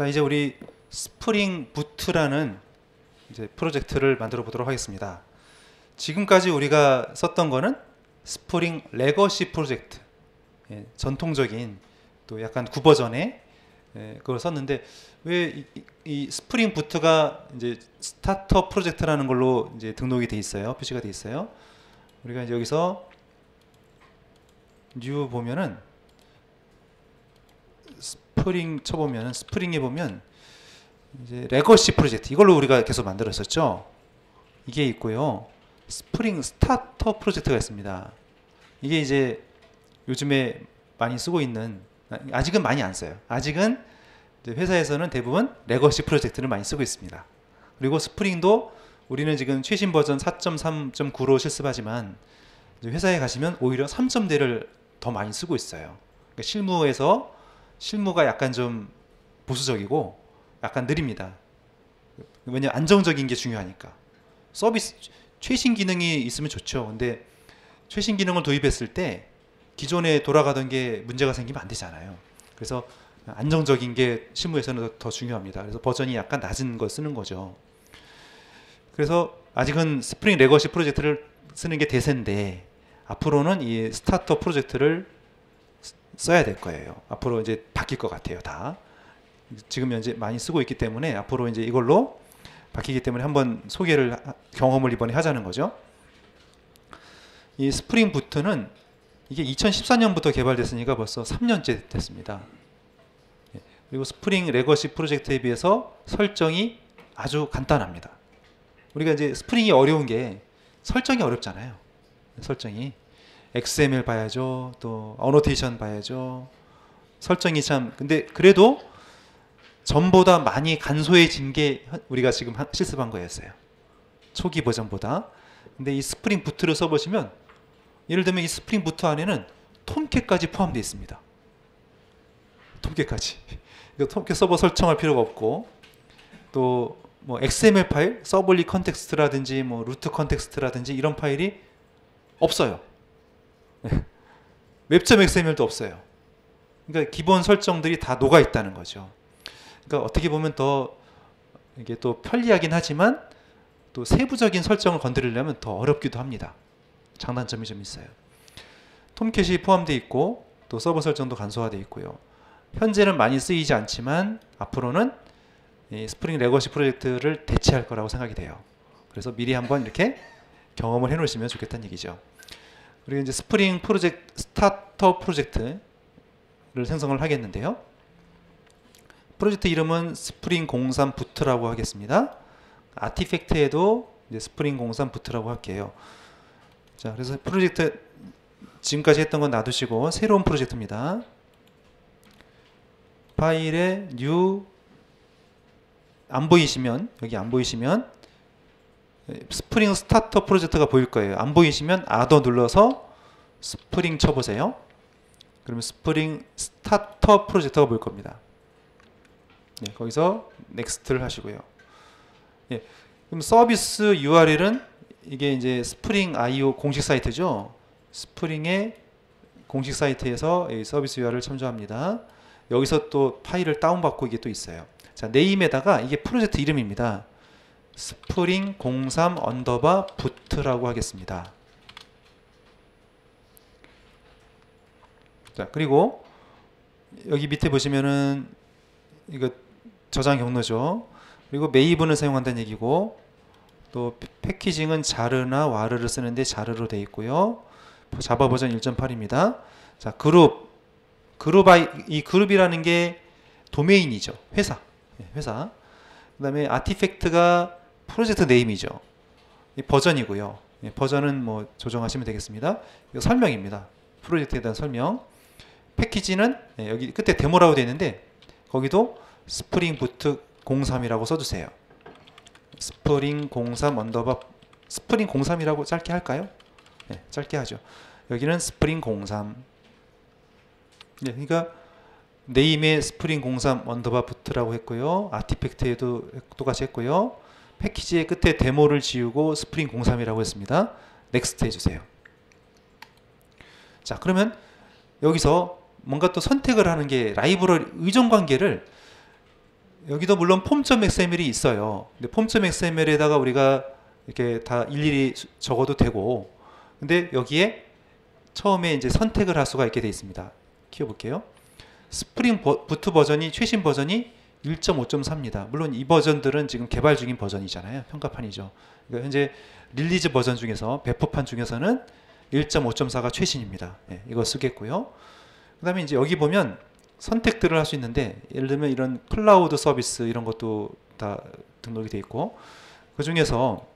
자, 이제 우리 스프링 부트라는 이제 프로젝트를 만들어 보도록 하겠습니다. 지금까지 우리가 썼던 거는 스프링 레거시 프로젝트, 전통적인 또 약간 구버전의 그걸 썼는데, 왜 이 스프링 부트가 이제 스타터 프로젝트라는 걸로 이제 등록이 돼 있어요. 표시가 돼 있어요. 우리가 이제 여기서 뉴 보면은 스프링 쳐보면, 스프링에 보면 이제 레거시 프로젝트, 이걸로 우리가 계속 만들었었죠. 이게 있고요. 스프링 스타터 프로젝트가 있습니다. 이게 이제 요즘에 많이 쓰고 있는, 아직은 많이 안 써요. 아직은 이제 회사에서는 대부분 레거시 프로젝트를 많이 쓰고 있습니다. 그리고 스프링도 우리는 지금 최신 버전 4.3.9로 실습하지만, 이제 회사에 가시면 오히려 3.0를 더 많이 쓰고 있어요. 그러니까 실무가 약간 좀 보수적이고 약간 느립니다. 왜냐면 안정적인 게 중요하니까. 서비스 최신 기능이 있으면 좋죠. 근데 최신 기능을 도입했을 때 기존에 돌아가던 게 문제가 생기면 안 되잖아요. 그래서 안정적인 게 실무에서는 더 중요합니다. 그래서 버전이 약간 낮은 걸 쓰는 거죠. 그래서 아직은 스프링 레거시 프로젝트를 쓰는 게 대세인데, 앞으로는 이 스타터 프로젝트를 써야 될 거예요. 앞으로 이제 바뀔 것 같아요. 다 지금 현재 많이 쓰고 있기 때문에 앞으로 이제 이걸로 바뀌기 때문에 한번 경험을 이번에 하자는 거죠. 이 스프링 부트는 이게 2014년부터 개발됐으니까 벌써 3년째 됐습니다. 그리고 스프링 레거시 프로젝트에 비해서 설정이 아주 간단합니다. 우리가 이제 스프링이 어려운 게 설정이 어렵잖아요. 설정이 XML 봐야죠, 또 어노테이션 봐야죠. 설정이 참, 근데 그래도 전보다 많이 간소해진 게 우리가 지금 실습한 거였어요. 초기 버전보다. 근데 이 스프링 부트를 써보시면, 예를 들면 이 스프링 부트 안에는 톰캣까지 포함되어 있습니다. 톰캣까지. 톰캣 서버 설정할 필요가 없고, 또 뭐 XML 파일, 서블리 컨텍스트라든지 뭐 루트 컨텍스트라든지 이런 파일이 없어요. 웹.xml도 없어요. 그러니까 기본 설정들이 다 녹아 있다는 거죠. 그러니까 어떻게 보면 더 이게 또 편리하긴 하지만 또 세부적인 설정을 건드리려면 더 어렵기도 합니다. 장단점이 좀 있어요. 톰캣이 포함되어 있고, 또 서버 설정도 간소화되어 있고요. 현재는 많이 쓰이지 않지만 앞으로는 이 스프링 레거시 프로젝트를 대체할 거라고 생각이 돼요. 그래서 미리 한번 이렇게 경험을 해 놓으시면 좋겠다는 얘기죠. 그리고 이제 스프링 스타터 프로젝트를 생성을 하겠는데요. 프로젝트 이름은 스프링 03 부트라고 하겠습니다. 아티팩트에도 이제 스프링 03 부트라고 할게요. 자, 그래서 프로젝트 지금까지 했던 건 놔두시고 새로운 프로젝트입니다. 파일에 new, 안 보이시면, 여기 안 보이시면 스프링 스타터 프로젝트가 보일 거예요. 안 보이시면 add 눌러서 스프링 쳐보세요. 그러면 스프링 스타터 프로젝트가 보일 겁니다. 네, 거기서 넥스트를 하시고요. 예, 그럼 서비스 URL은 이게 이제 스프링 IO 공식 사이트죠. 스프링의 공식 사이트에서 이 서비스 URL을 참조합니다. 여기서 또 파일을 다운받고 이게 또 있어요. 자, 네임에다가 이게 프로젝트 이름입니다. 스프링 03 언더바 부트라고 하겠습니다. 자, 그리고 여기 밑에 보시면은 이거 저장 경로죠. 그리고 메이븐을 사용한다는 얘기고, 또 패키징은 자르나 와르를 쓰는데 자르로 되어 있고요. 자바 버전 1.8입니다. 자, 이 그룹이라는 게 도메인이죠. 회사. 그 다음에 아티팩트가 프로젝트 네임이죠. 이 버전이고요. 버전은 뭐 조정하시면 되겠습니다. 이거 설명입니다. 프로젝트에 대한 설명. 패키지는 여기 끝에 데모라고 되어 있는데, 거기도 스프링 부트 03이라고 써주세요. 스프링 03 언더바 스프링 03이라고 짧게 할까요? 네, 짧게 하죠. 여기는 스프링 03. 네, 그러니까 네임에 스프링 03 언더바 부트라고 했고요. 아티팩트에도 똑같이 했고요. 패키지의 끝에 데모를 지우고 스프링 03이라고 했습니다. 넥스트 해주세요. 자, 그러면 여기서 뭔가 또 선택을 하는 게, 라이브러리 의존 관계를 여기도 물론 폼.xml이 있어요. 근데 폼.xml에다가 우리가 이렇게 다 일일이 적어도 되고, 근데 여기에 처음에 이제 선택을 할 수가 있게 되어 있습니다. 키워볼게요. 스프링 부트 버전이 최신 버전이 1.5.4입니다. 물론 이 버전들은 지금 개발 중인 버전이잖아요. 평가판이죠. 그러니까 현재 릴리즈 버전 중에서 배포판 중에서는 1.5.4가 최신입니다. 네, 이거 쓰겠고요. 그 다음에 이제 여기 보면 선택들을 할 수 있는데, 예를 들면 이런 클라우드 서비스 이런 것도 다 등록이 되어 있고, 그 중에서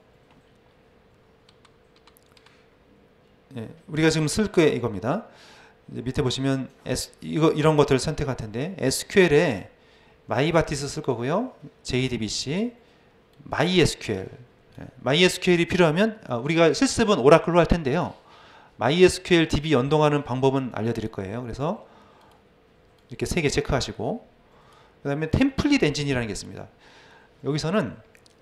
우리가 지금 쓸 게 이겁니다. 이제 밑에 보시면 이런 것들을 선택할 텐데, SQL에 마이바티스 쓸 거고요. JDBC, MySQL. MySQL이 필요하면 우리가 실습은 오라클로 할 텐데요. MySQL DB 연동하는 방법은 알려드릴 거예요. 그래서 이렇게 3개 체크하시고, 그 다음에 템플릿 엔진이라는 게 있습니다. 여기서는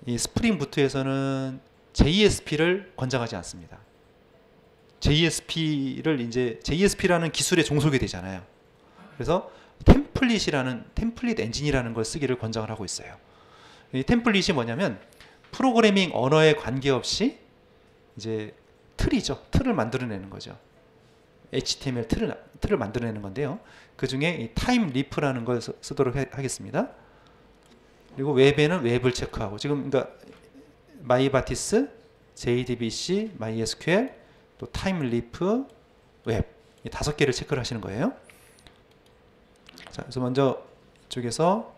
이 스프링 부트에서는 JSP를 권장하지 않습니다. JSP라는 기술에 종속이 되잖아요. 그래서 템플릿 엔진이라는 걸 쓰기를 권장을 하고 있어요. 이 템플릿이 뭐냐면 프로그래밍 언어에 관계없이 이제 틀을 만들어내는 거죠. HTML 틀을 만들어내는 건데요. 그 중에 이 타임 리프라는 걸 쓰도록 하겠습니다. 그리고 웹에는 웹을 체크하고, 지금 그러니까 마이바티스, JDBC, MySQL, 또 타임 리프, 웹, 이 5개를 체크를 하시는 거예요. 자, 그래서 먼저 이쪽에서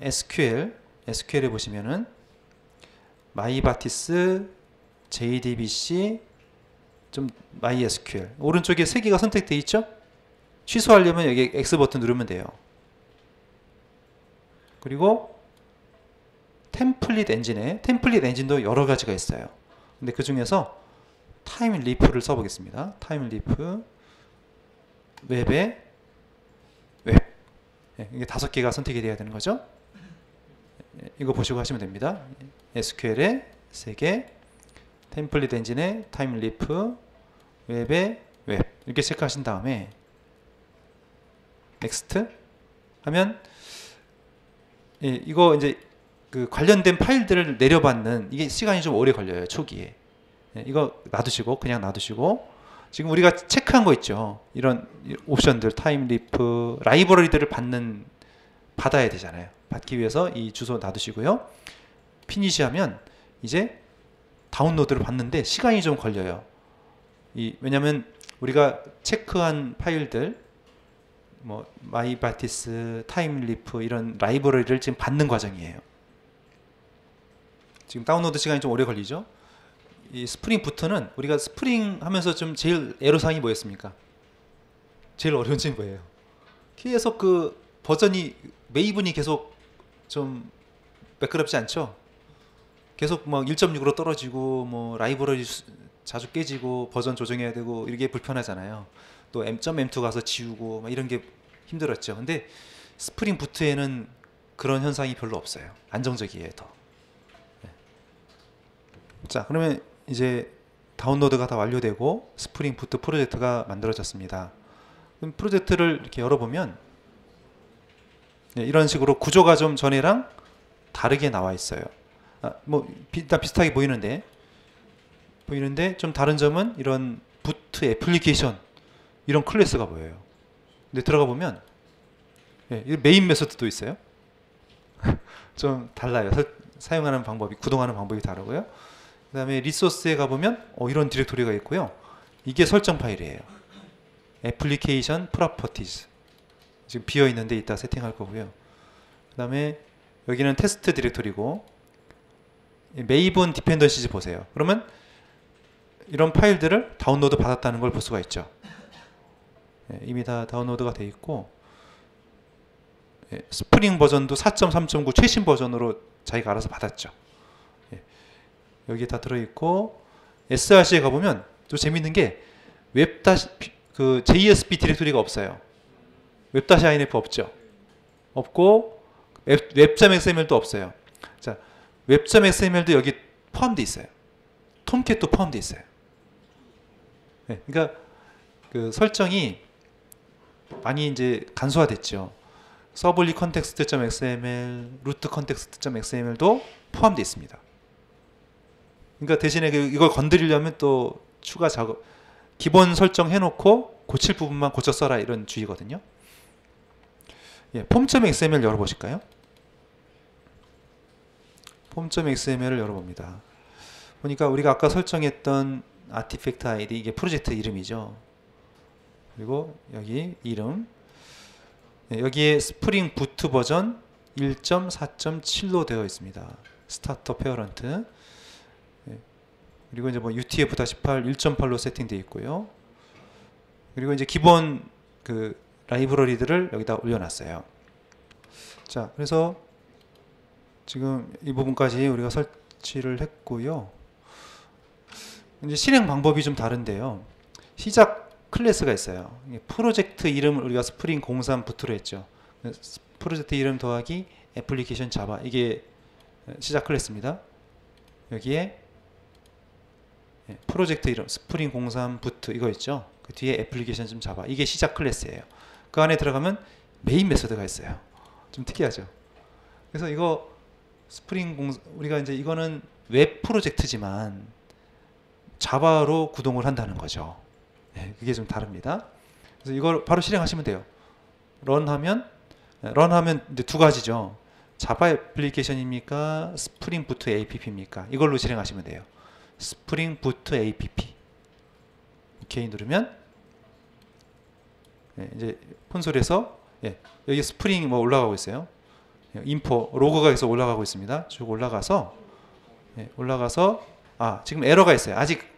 SQL에 보시면은 마이바티스, JDBC, 좀 MySQL, 오른쪽에 3개가 선택되어 있죠? 취소하려면 여기 X 버튼 누르면 돼요. 그리고 템플릿 엔진도 여러 가지가 있어요. 근데 그 중에서 타임 리프를 써보겠습니다. 타임 리프, 웹에 웹. 이게 5개가 선택이 돼야 되는 거죠. 이거 보시고 하시면 됩니다. SQL에 3개, 템플릿 엔진에 타임 리프, 웹에 웹. 이렇게 체크하신 다음에 넥스트 하면, 이거 이제 그 관련된 파일들을 내려받는, 이게 시간이 좀 오래 걸려요, 초기에. 이거 그냥 놔두시고, 지금 우리가 체크한 거 있죠. 이런 옵션들, 타임 리프, 라이브러리들을 받아야 되잖아요. 받기 위해서 이 주소 놔두시고요. 피니시 하면 이제 다운로드를 받는데 시간이 좀 걸려요. 왜냐면 우리가 체크한 파일들, 뭐 마이바티스, 타임 리프 이런 라이브러리를 지금 받는 과정이에요. 지금 다운로드 시간이 좀 오래 걸리죠. 이 스프링 부트는 우리가 스프링 하면서 좀 제일 애로사항이 뭐였습니까? 제일 어려운 점이 뭐예요? 계속 그 메이븐이 계속 좀 매끄럽지 않죠? 계속 막 1.6으로 떨어지고, 뭐 라이브러리 자주 깨지고, 버전 조정해야 되고, 이게 불편하잖아요. 또 M.M2 가서 지우고 막 이런 게 힘들었죠. 근데 스프링 부트에는 그런 현상이 별로 없어요. 안정적이에요, 더. 자, 그러면 이제 다운로드가 다 완료되고 스프링 부트 프로젝트가 만들어졌습니다. 그럼 프로젝트를 이렇게 열어보면 이런 식으로 구조가 좀 전에랑 다르게 나와 있어요. 뭐 일단 비슷하게 보이는데 좀 다른 점은 이런 부트 애플리케이션 이런 클래스가 보여요. 근데 들어가 보면 메인 메소드도 있어요. 좀 달라요. 사용하는 방법이, 구동하는 방법이 다르고요. 그 다음에 리소스에 가보면 이런 디렉토리가 있고요. 이게 설정 파일이에요. 애플리케이션 프로퍼티즈. 지금 비어있는데 이따 세팅할 거고요. 그 다음에 여기는 테스트 디렉토리고, 메이븐 디펜던시즈 보세요. 그러면 이런 파일들을 다운로드 받았다는 걸 볼 수가 있죠. 이미 다 다운로드가 돼 있고, 스프링 버전도 4.3.9 최신 버전으로 자기가 알아서 받았죠. 여기 다 들어있고, SRC에 가보면 또 재밌는 게 그 JSP 디렉토리가 없어요. 웹-inf 없죠. 없고 웹.xml도 없어요. 자, 웹.xml도 여기 포함되어 있어요. 톰캣도 포함되어 있어요. 그러니까 그 설정이 많이 이제 간소화됐죠. 서블리 컨텍스트.xml, 루트 컨텍스트.xml도 포함되어 있습니다. 그러니까 대신에 이걸 건드리려면 또 추가 작업, 기본 설정 해놓고 고칠 부분만 고쳐 써라 이런 주의거든요. 예, 폼.xml 열어보실까요? 폼.xml을 열어봅니다. 보니까 우리가 아까 설정했던 아티팩트 아이디, 이게 프로젝트 이름이죠. 그리고 여기 이름, 예, 여기에 스프링 부트 버전 1.4.7로 되어 있습니다. 스타터 페어런트. 예, 그리고 이제 뭐 UTF-8 1.8로 세팅되어 있고요. 그리고 이제 기본 그 라이브러리들을 여기다 올려놨어요. 자, 그래서 지금 이 부분까지 우리가 설치를 했고요. 이제 실행 방법이 좀 다른데요. 시작 클래스가 있어요. 프로젝트 이름을 우리가 스프링 03 부트로 했죠. 프로젝트 이름 더하기 애플리케이션 자바, 이게 시작 클래스입니다. 여기에 프로젝트 이름 스프링 03 부트 이거 있죠. 그 뒤에 애플리케이션 좀 자바, 이게 시작 클래스예요. 그 안에 들어가면 메인 메소드가 있어요. 좀 특이하죠. 그래서 이거 스프링 우리가 이제 이거는 웹 프로젝트지만 자바로 구동을 한다는 거죠. 네, 그게 좀 다릅니다. 그래서 이걸 바로 실행하시면 돼요. 런하면 이제 두 가지죠. 자바 애플리케이션입니까? 스프링 부트 app입니까? 이걸로 실행하시면 돼요. 스프링 부트 app. 오케이 누르면 이제 콘솔에서 여기 스프링이 뭐 올라가고 있어요. 인포 로그가 계속 올라가고 있습니다. 쭉 올라가서 지금 에러가 있어요. 아직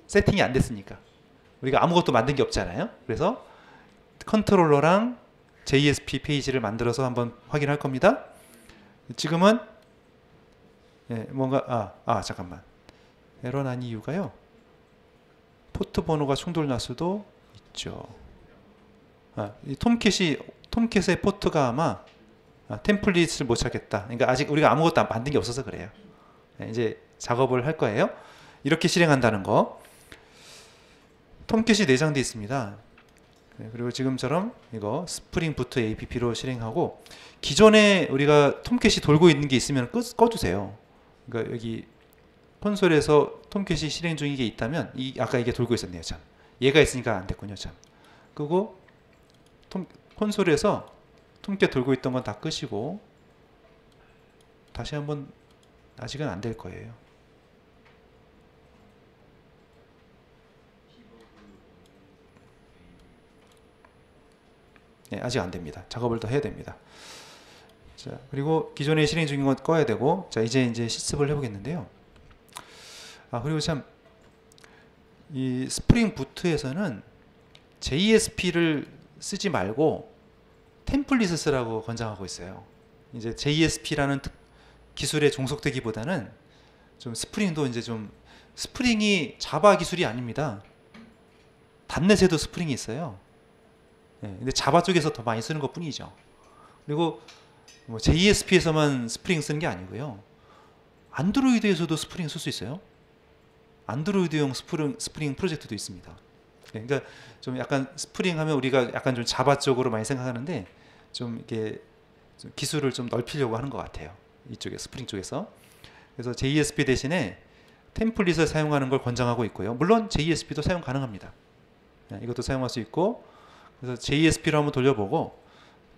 세팅이 안 됐으니까 우리가 아무것도 만든 게 없잖아요. 그래서 컨트롤러랑 JSP 페이지를 만들어서 한번 확인할 겁니다. 지금은 뭔가 잠깐만, 에러 난 이유가요, 포트 번호가 충돌 날 수도 있죠. 이 톰캣의 포트가 아마 템플릿을 못 찾겠다. 그러니까 아직 우리가 아무것도 만든 게 없어서 그래요. 이제 작업을 할 거예요. 이렇게 실행한다는 거. 톰캣이 내장되어 있습니다. 그리고 지금처럼 이거 스프링 부트 app로 실행하고, 기존에 우리가 톰캣이 돌고 있는 게 있으면 꺼주세요. 그러니까 여기 콘솔에서 톰캣이 실행 중인 게 있다면, 아까 이게 돌고 있었네요. 참, 얘가 있으니까 안 됐군요. 참. 끄고 콘솔에서 톰캣 돌고 있던 건 다 끄시고 다시 한번, 아직은 안 될 거예요. 네, 아직 안 됩니다. 작업을 더 해야 됩니다. 자, 그리고 기존에 실행 중인 건 꺼야 되고, 자, 이제 실습을 해보겠는데요. 그리고 참, 이 스프링 부트에서는 JSP를 쓰지 말고 템플릿을 쓰라고 권장하고 있어요. 이제 JSP라는 기술에 종속되기보다는 좀 스프링도 이제 좀, 스프링이 자바 기술이 아닙니다. 단넷에도 스프링이 있어요. 근데 자바 쪽에서 더 많이 쓰는 것 뿐이죠. 그리고 뭐 JSP에서만 스프링 쓰는 게 아니고요. 안드로이드에서도 스프링 쓸 수 있어요. 안드로이드용 스프링 프로젝트도 있습니다. 그러니까 좀 약간 스프링 하면 우리가 약간 좀 자바 쪽으로 많이 생각하는데, 좀 이렇게 좀 기술을 좀 넓히려고 하는 것 같아요. 이쪽에 스프링 쪽에서. 그래서 JSP 대신에 템플릿을 사용하는 걸 권장하고 있고요. 물론 JSP도 사용 가능합니다. 이것도 사용할 수 있고, 그래서 JSP로 한번 돌려보고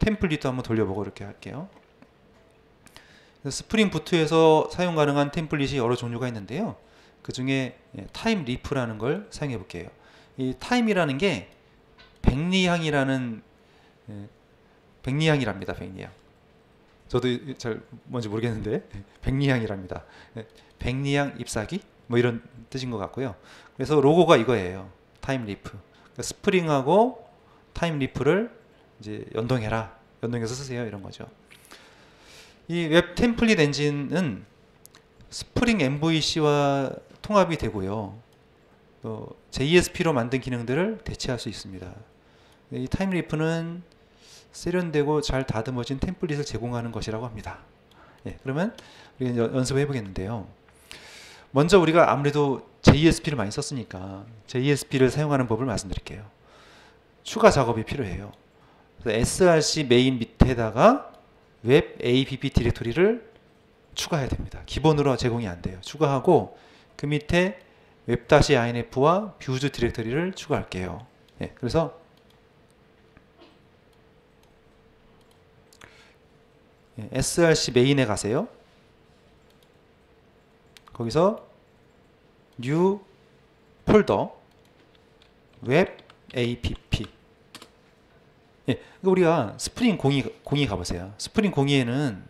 템플릿도 한번 돌려보고 이렇게 할게요. 스프링 부트에서 사용 가능한 템플릿이 여러 종류가 있는데요. 그 중에 타임 리프라는 걸 사용해 볼게요. 이 타임이라는 게 백리향이라는, 백리향이랍니다. 백리향. 저도 잘 뭔지 모르겠는데 백리향이랍니다. 백리향 잎사귀 뭐 이런 뜻인 것 같고요. 그래서 로고가 이거예요. 타임 리프. 그러니까 스프링하고 타임 리프를 이제 연동해라, 연동해서 쓰세요, 이런 거죠. 이 웹 템플릿 엔진은 스프링 MVC와 통합이 되고요. 또 JSP로 만든 기능들을 대체할 수 있습니다. 이 타임 리프는 세련되고 잘 다듬어진 템플릿을 제공하는 것이라고 합니다. 그러면 우리가 연습을 해보겠는데요. 먼저 우리가 아무래도 JSP를 많이 썼으니까 JSP를 사용하는 법을 말씀드릴게요. 추가 작업이 필요해요. 그래서 src 메인 밑에다가 웹 app 디렉토리를 추가해야 됩니다. 기본으로 제공이 안 돼요. 추가하고 그 밑에 web-inf와 뷰즈 디렉토리를 추가할게요. 네, 그래서 src 메인에 가세요. 거기서 new 폴더 웹 app. 예, 우리가 스프링 02 가보세요. 스프링 02에는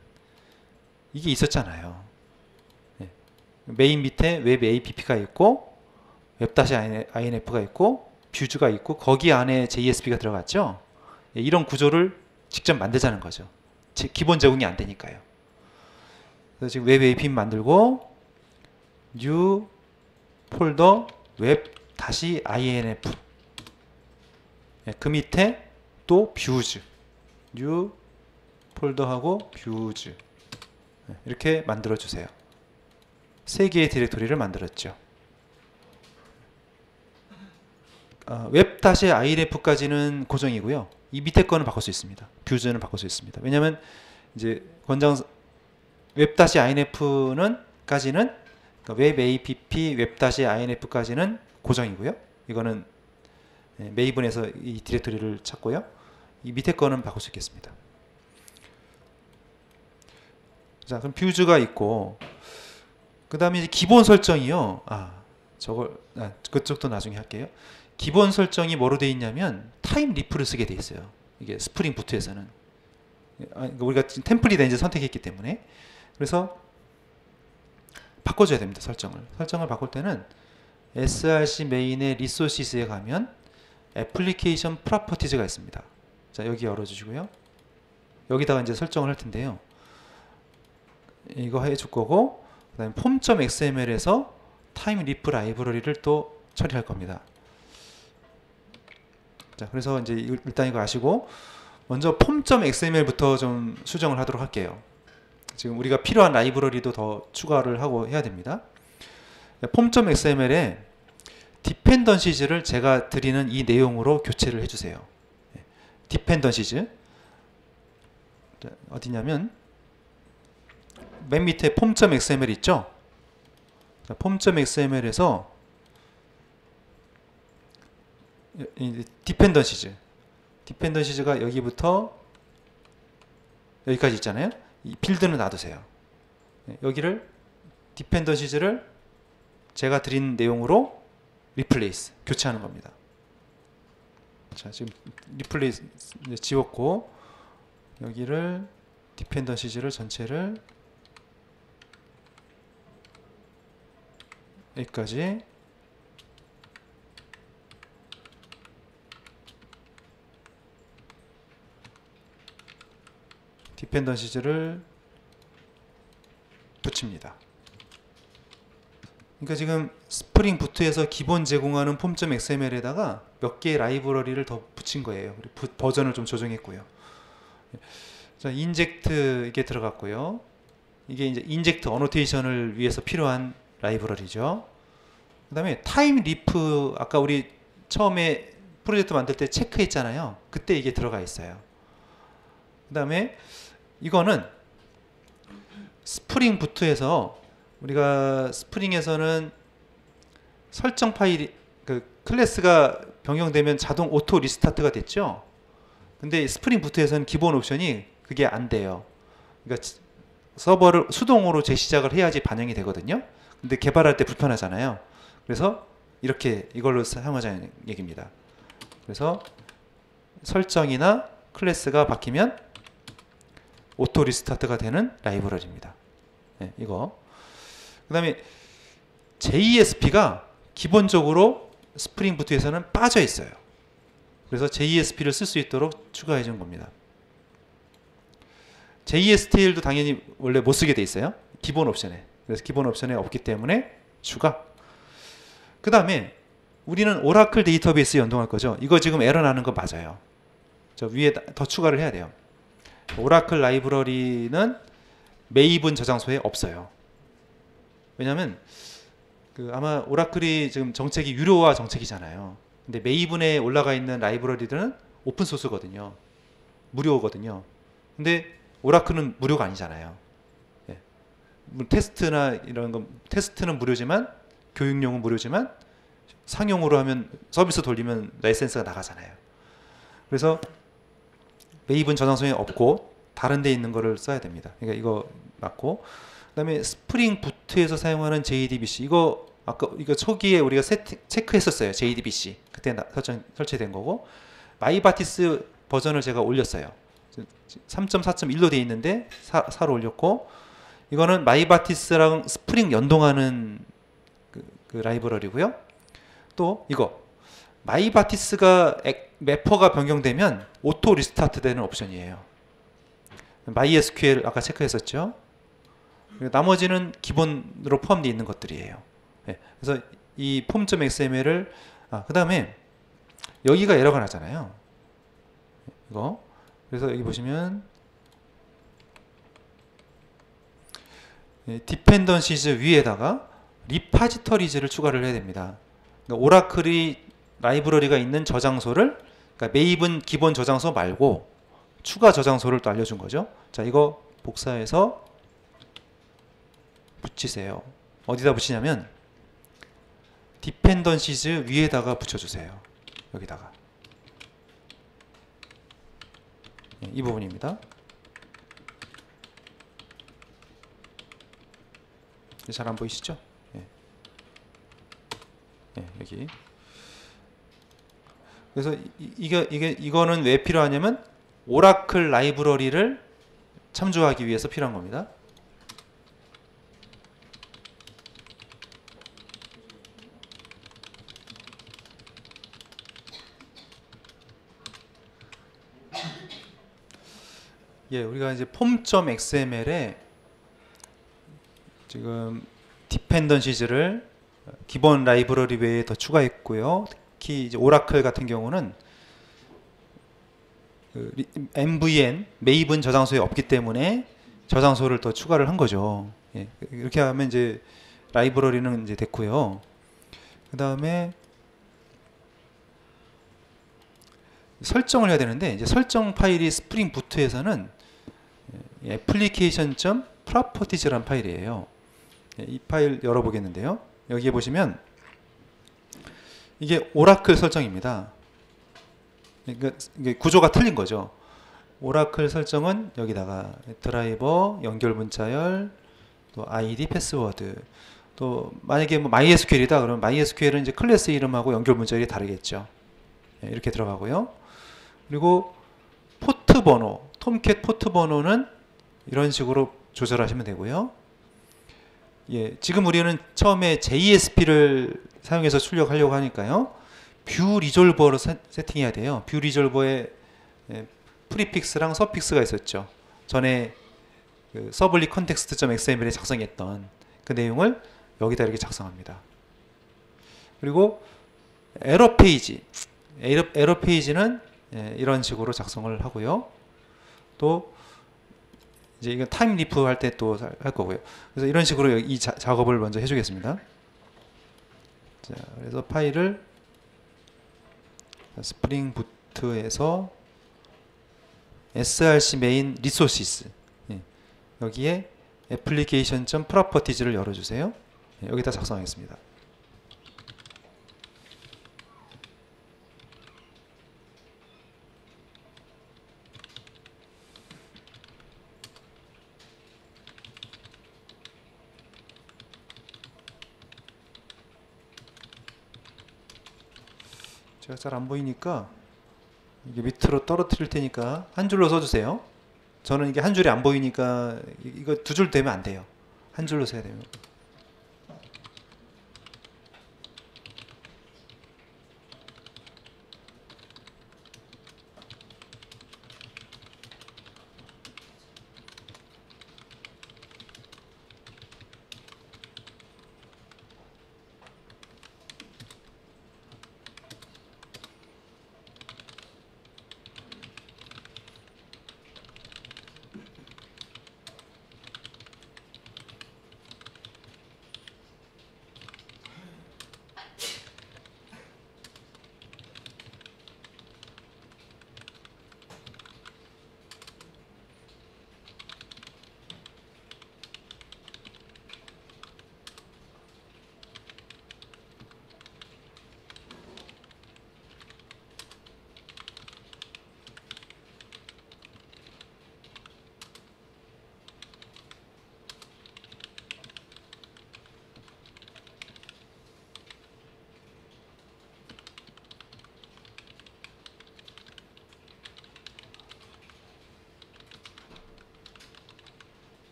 이게 있었잖아요. 예, 메인 밑에 웹 app가 있고 web-inf가 있고 뷰즈가 있고 거기 안에 JSP가 들어갔죠. 예, 이런 구조를 직접 만들자는 거죠. 기본 제공이 안 되니까요. 그래서 지금 웹 app 만들고 new 폴더 web-inf. 예, 그 밑에 또 뷰즈 new 폴더하고 뷰즈. 예, 이렇게 만들어 주세요. 세 개의 디렉토리를 만들었죠. web-inf까지는 고정이고요. 이 밑에 거는 바꿀 수 있습니다. 뷰즈는 바꿀 수 있습니다. 왜냐하면 이제 권장 web-inf는 까지는 웹 app web-inf까지는 고정이고요. 이거는 메이븐에서 이 디렉토리를 찾고요. 이 밑에 거는 바꿀 수 있겠습니다. 자, 그럼 뷰즈가 있고 그 다음에 이제 기본 설정이요. 그쪽도 나중에 할게요. 기본 설정이 뭐로 되어 있냐면 타임 리프를 쓰게 되어 있어요. 이게 스프링 부트에서는 우리가 지금 템플릿 엔진 선택했기 때문에. 그래서 바꿔줘야 됩니다. 설정을 바꿀 때는 src 메인의 리소시스에 가면 애플리케이션 프로퍼티즈가 있습니다. 자, 여기 열어주시고요. 여기다가 이제 설정을 할 텐데요. 이거 해줄 거고, 그 다음에 폼.xml에서 타임 리프 라이브러리를 또 처리할 겁니다. 자, 그래서 이제 일단 이거 아시고, 먼저 폼.xml부터 좀 수정을 하도록 할게요. 지금 우리가 필요한 라이브러리도 더 추가를 하고 해야 됩니다. 폼.xml에 디펜던시즈를 제가 드리는 이 내용으로 교체를 해주세요. 디펜던시즈 어디냐면 맨 밑에 폼.xml 있죠? 폼.xml에서 디펜던시즈가 여기부터 여기까지 있잖아요. 이 필드는 놔두세요. 여기를 디펜던시즈를 제가 드린 내용으로 리플레이스, 교체하는 겁니다. 자, 지금 리플레이스 지웠고 여기를 디펜던시즈를 전체를 여기까지 디펜던시즈를 붙입니다. 그러니까 지금 스프링 부트에서 기본 제공하는 폼.xml에다가 몇 개의 라이브러리를 더 붙인 거예요. 버전을 좀 조정했고요. 자, 인젝트 이게 들어갔고요. 이게 이제 인젝트 어노테이션을 위해서 필요한 라이브러리죠. 그 다음에 타임 리프, 아까 우리 처음에 프로젝트 만들 때 체크했잖아요. 그때 이게 들어가 있어요. 그 다음에 이거는 스프링 부트에서 우리가 스프링에서는 설정 파일이 클래스가 변경되면 자동 오토 리스타트가 됐죠. 근데 스프링 부트에서는 기본 옵션이 그게 안 돼요. 그러니까 서버를 수동으로 재시작을 해야지 반영이 되거든요. 근데 개발할 때 불편하잖아요. 그래서 이렇게 이걸로 사용하자는 얘기입니다. 그래서 설정이나 클래스가 바뀌면 오토 리스타트가 되는 라이브러리입니다. 네, 이거. 그 다음에 JSP가 기본적으로 스프링 부트에서는 빠져 있어요. 그래서 JSP를 쓸 수 있도록 추가해 준 겁니다. JSTL도 당연히 원래 못 쓰게 돼 있어요. 기본 옵션에. 그래서 기본 옵션에 없기 때문에 추가. 그 다음에 우리는 오라클 데이터베이스 연동할 거죠. 이거 지금 에러 나는 거 맞아요. 저 위에 더 추가를 해야 돼요. 오라클 라이브러리는 메이븐 저장소에 없어요. 왜냐하면 아마 오라클이 지금 정책이 유료화 정책이잖아요. 근데 메이븐에 올라가 있는 라이브러리들은 오픈 소스거든요. 무료거든요. 근데 오라클은 무료가 아니잖아요. 예. 테스트나 이런 거 테스트는 무료지만 교육용은 무료지만 상용으로 하면 서비스 돌리면 라이센스가 나가잖아요. 그래서 메이븐 저장소에 없고 다른 데 있는 거를 써야 됩니다. 그러니까 이거 맞고, 그다음에 스프링 부트에서 사용하는 JDBC 이거 아까 이거 초기에 우리가 체크했었어요. JDBC 그때 설치된 거고, 마이바티스 버전을 제가 올렸어요. 3.4.1로 돼 있는데 4로 올렸고, 이거는 마이바티스랑 스프링 연동하는 그 라이브러리고요. 또 이거 마이바티스가 매퍼가 변경되면 오토 리스타트 되는 옵션이에요. MySQL 아까 체크했었죠. 나머지는 기본으로 포함되어 있는 것들이에요. 네, 그래서 이 폼.xml을 그 다음에 여기가 에러가 나잖아요. 이거. 그래서 여기 보시면 디펜던시즈 위에다가 리파지터리즈를 추가를 해야 됩니다. 그러니까 오라클이 라이브러리가 있는 저장소를, 그러니까 메이븐 기본 저장소 말고 추가 저장소를 또 알려준 거죠. 자, 이거 복사해서 붙이세요. 어디다 붙이냐면 디펜던시즈 위에다가 붙여주세요. 여기다가. 이 부분입니다. 잘 안 보이시죠? 여기. 그래서 이거는 왜 필요하냐면 오라클 라이브러리를 참조하기 위해서 필요한 겁니다. 우리가 이제 폼.xml에 지금 디펜던시즈를 기본 라이브러리 외에 더 추가했고요. 특히 이제 오라클 같은 경우는 MVN 메이븐 저장소에 없기 때문에 저장소를 더 추가를 한 거죠. 이렇게 하면 이제 라이브러리는 이제 됐고요. 그 다음에 설정을 해야 되는데, 이제 설정 파일이 스프링 부트에서는 application.properties라는 파일이에요. 이 파일 열어보겠는데요. 여기에 보시면 이게 오라클 설정입니다. 그러니까 이게 구조가 틀린 거죠. 오라클 설정은 여기다가 드라이버, 연결 문자열, 또 아이디, 패스워드, 또 만약에 뭐 MySQL이다 그러면 MySQL은 이제 클래스 이름하고 연결 문자열이 다르겠죠. 이렇게 들어가고요. 그리고 포트 번호, 톰캣 포트 번호는 이런 식으로 조절하시면 되고요. 지금 우리는 처음에 JSP를 사용해서 출력하려고 하니까요. 뷰 리졸버로 세팅해야 돼요. 뷰 리졸버에 프리픽스랑 서픽스가 있었죠. 전에 그 서블리 컨텍스트.xml에 작성했던 그 내용을 여기다 이렇게 작성합니다. 그리고 에러 페이지는 이런 식으로 작성을 하고요. 또 이제 이거 타임 리프 할 때 또 할 거고요. 그래서 이런 식으로 이 작업을 먼저 해주겠습니다. 자, 그래서 파일을 스프링 부트에서 src main resources 여기에 application.properties를 열어주세요. 여기다 작성하겠습니다. 제가 잘 안 보이니까 이게 밑으로 떨어뜨릴 테니까 한 줄로 써주세요. 저는 이게 한 줄이 안 보이니까 이거 두 줄 되면 안 돼요. 한 줄로 써야 돼요.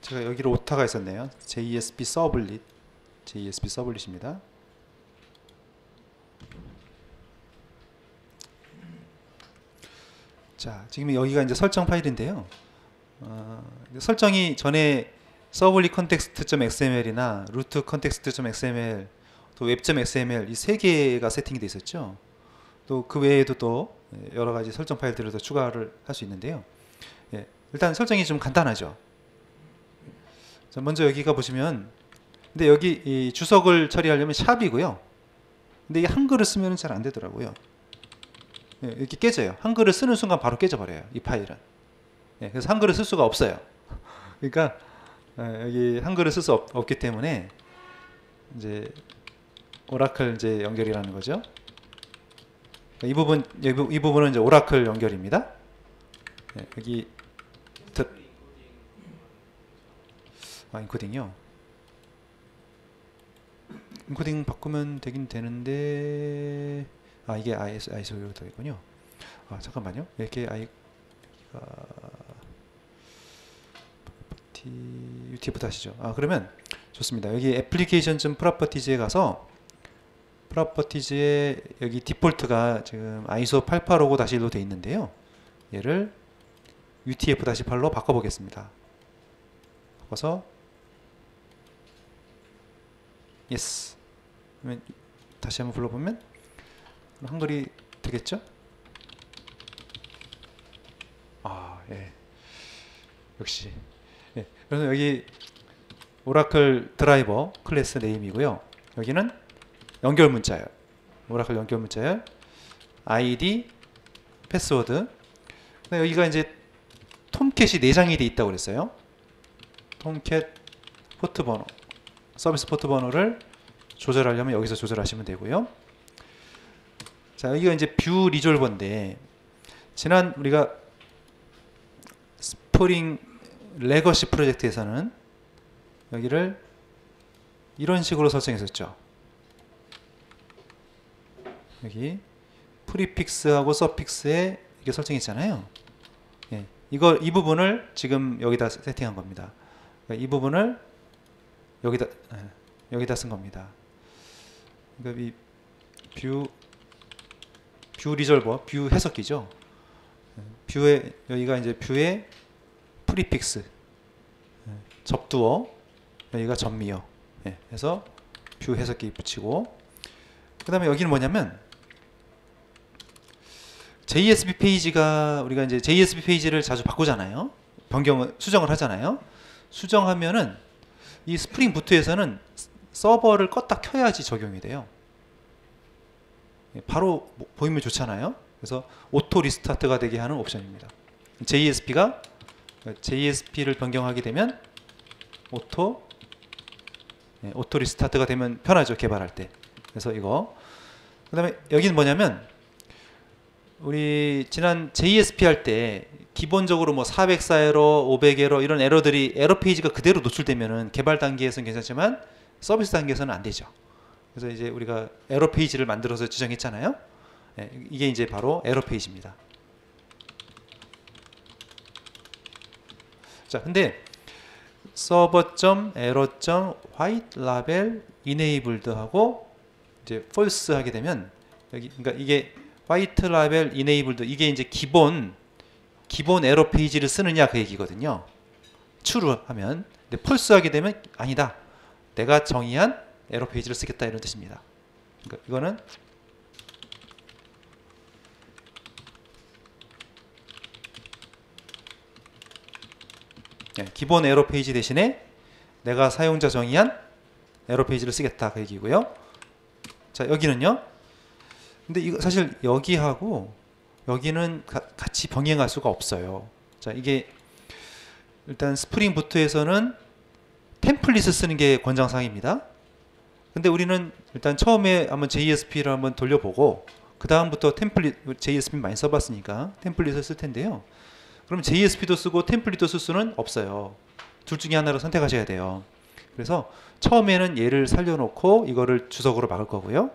제가 여기로 오타가 있었네요. JSP 서블릿, JSP 서블릿입니다. 자, 지금 여기가 이제 설정 파일인데요. 설정이 전에 서블릿 컨텍스트.xml이나 루트 컨텍스트.xml, 또 웹.xml 이 세 개가 세팅이 되어 있었죠. 또 그 외에도 또 여러 가지 설정 파일들을 더 추가를 할 수 있는데요. 예, 일단 설정이 좀 간단하죠. 자, 먼저 여기가 보시면, 근데 여기 이 주석을 처리하려면 샵이고요. 근데 이 한글을 쓰면 잘 안 되더라고요. 예, 이렇게 깨져요. 한글을 쓰는 순간 바로 깨져버려요. 이 파일은. 예, 그래서 한글을 쓸 수가 없어요. 그러니까 여기 한글을 쓸 수 없기 때문에 이제 오라클 이제 연결이라는 거죠. 이 부분은 이제 오라클 연결입니다. 예, 여기 인코딩이요. 인코딩 바꾸면 되긴 되는데, 이게 ISO로 되어 있군요. 잠깐만요. 이렇게 UTF 다시죠. 그러면 좋습니다. 여기 애플리케이션 프로퍼티즈에 가서 프로퍼티즈에 여기 디폴트가 지금 ISO 8859-1로 되어 있는데요. 얘를 UTF-8로 바꿔보겠습니다. 바꿔서 yes. 그러면 다시 한번 불러보면 한글이 되겠죠? 예. 역시. 예. 그래서 여기 오라클 드라이버 클래스 네임이고요. 여기는 연결 문자열, 오라클 연결 문자열, 아이디, 패스워드. 여기가 이제 톰캣이 4장이 돼 있다고 그랬어요. 톰캣 포트 번호, 서비스 포트 번호를 조절하려면 여기서 조절하시면 되고요. 자, 여기가 이제 뷰 리졸버인데, 지난 우리가 스프링 레거시 프로젝트에서는 여기를 이런 식으로 설정했었죠. 여기 프리픽스하고 서픽스에 이게 설정했잖아요. 예, 이 부분을 지금 여기다 세팅한 겁니다. 그러니까 이 부분을 여기다 쓴 겁니다. 그러니까 이 뷰 리졸버, 뷰 해석기죠. 뷰에 여기가 이제 뷰의 프리픽스, 접두어, 여기가 전미어. 그래서 뷰 해석기 붙이고, 그 다음에 여기는 뭐냐면 JSP 페이지가, 우리가 이제 JSP 페이지를 자주 바꾸잖아요. 수정을 하잖아요. 수정하면은 이 스프링 부트에서는 서버를 껐다 켜야지 적용이 돼요. 바로 보이면 좋잖아요. 그래서 오토 리스타트가 되게 하는 옵션입니다. JSP를 변경하게 되면 오토 리스타트가 되면 편하죠, 개발할 때. 그래서 이거. 그 다음에 여기는 뭐냐면, 우리 지난 JSP 할 때 기본적으로 뭐 404에러, 500에러 이런 에러 페이지가 그대로 노출되면은 개발 단계에서는 괜찮지만 서비스 단계에서는 안 되죠. 그래서 이제 우리가 에러 페이지를 만들어서 지정했잖아요. 이게 이제 바로 에러 페이지입니다. 자, 근데 server.error.white-label enabled 이제 false 하게 되면, 여기 그러니까 이게 white label enabled, 이게 이제 기본 에러 페이지를 쓰느냐 그 얘기거든요. true 하면. 근데 false 하게 되면 아니다, 내가 정의한 에러 페이지를 쓰겠다, 이런 뜻입니다. 그러니까 이거는 기본 에러 페이지 대신에 내가 사용자 정의한 에러 페이지를 쓰겠다, 그 얘기고요. 자, 여기는요. 근데 이거 사실 여기하고 여기는 같이 병행할 수가 없어요. 자, 이게 일단 스프링 부트에서는 템플릿을 쓰는 게 권장사항입니다. 근데 우리는 일단 처음에 한번 JSP를 한번 돌려보고 그 다음부터 JSP 많이 써봤으니까 템플릿을 쓸 텐데요. 그럼 JSP도 쓰고 템플릿도 쓸 수는 없어요. 둘 중에 하나를 선택하셔야 돼요. 그래서 처음에는 얘를 살려놓고 이거를 주석으로 막을 거고요.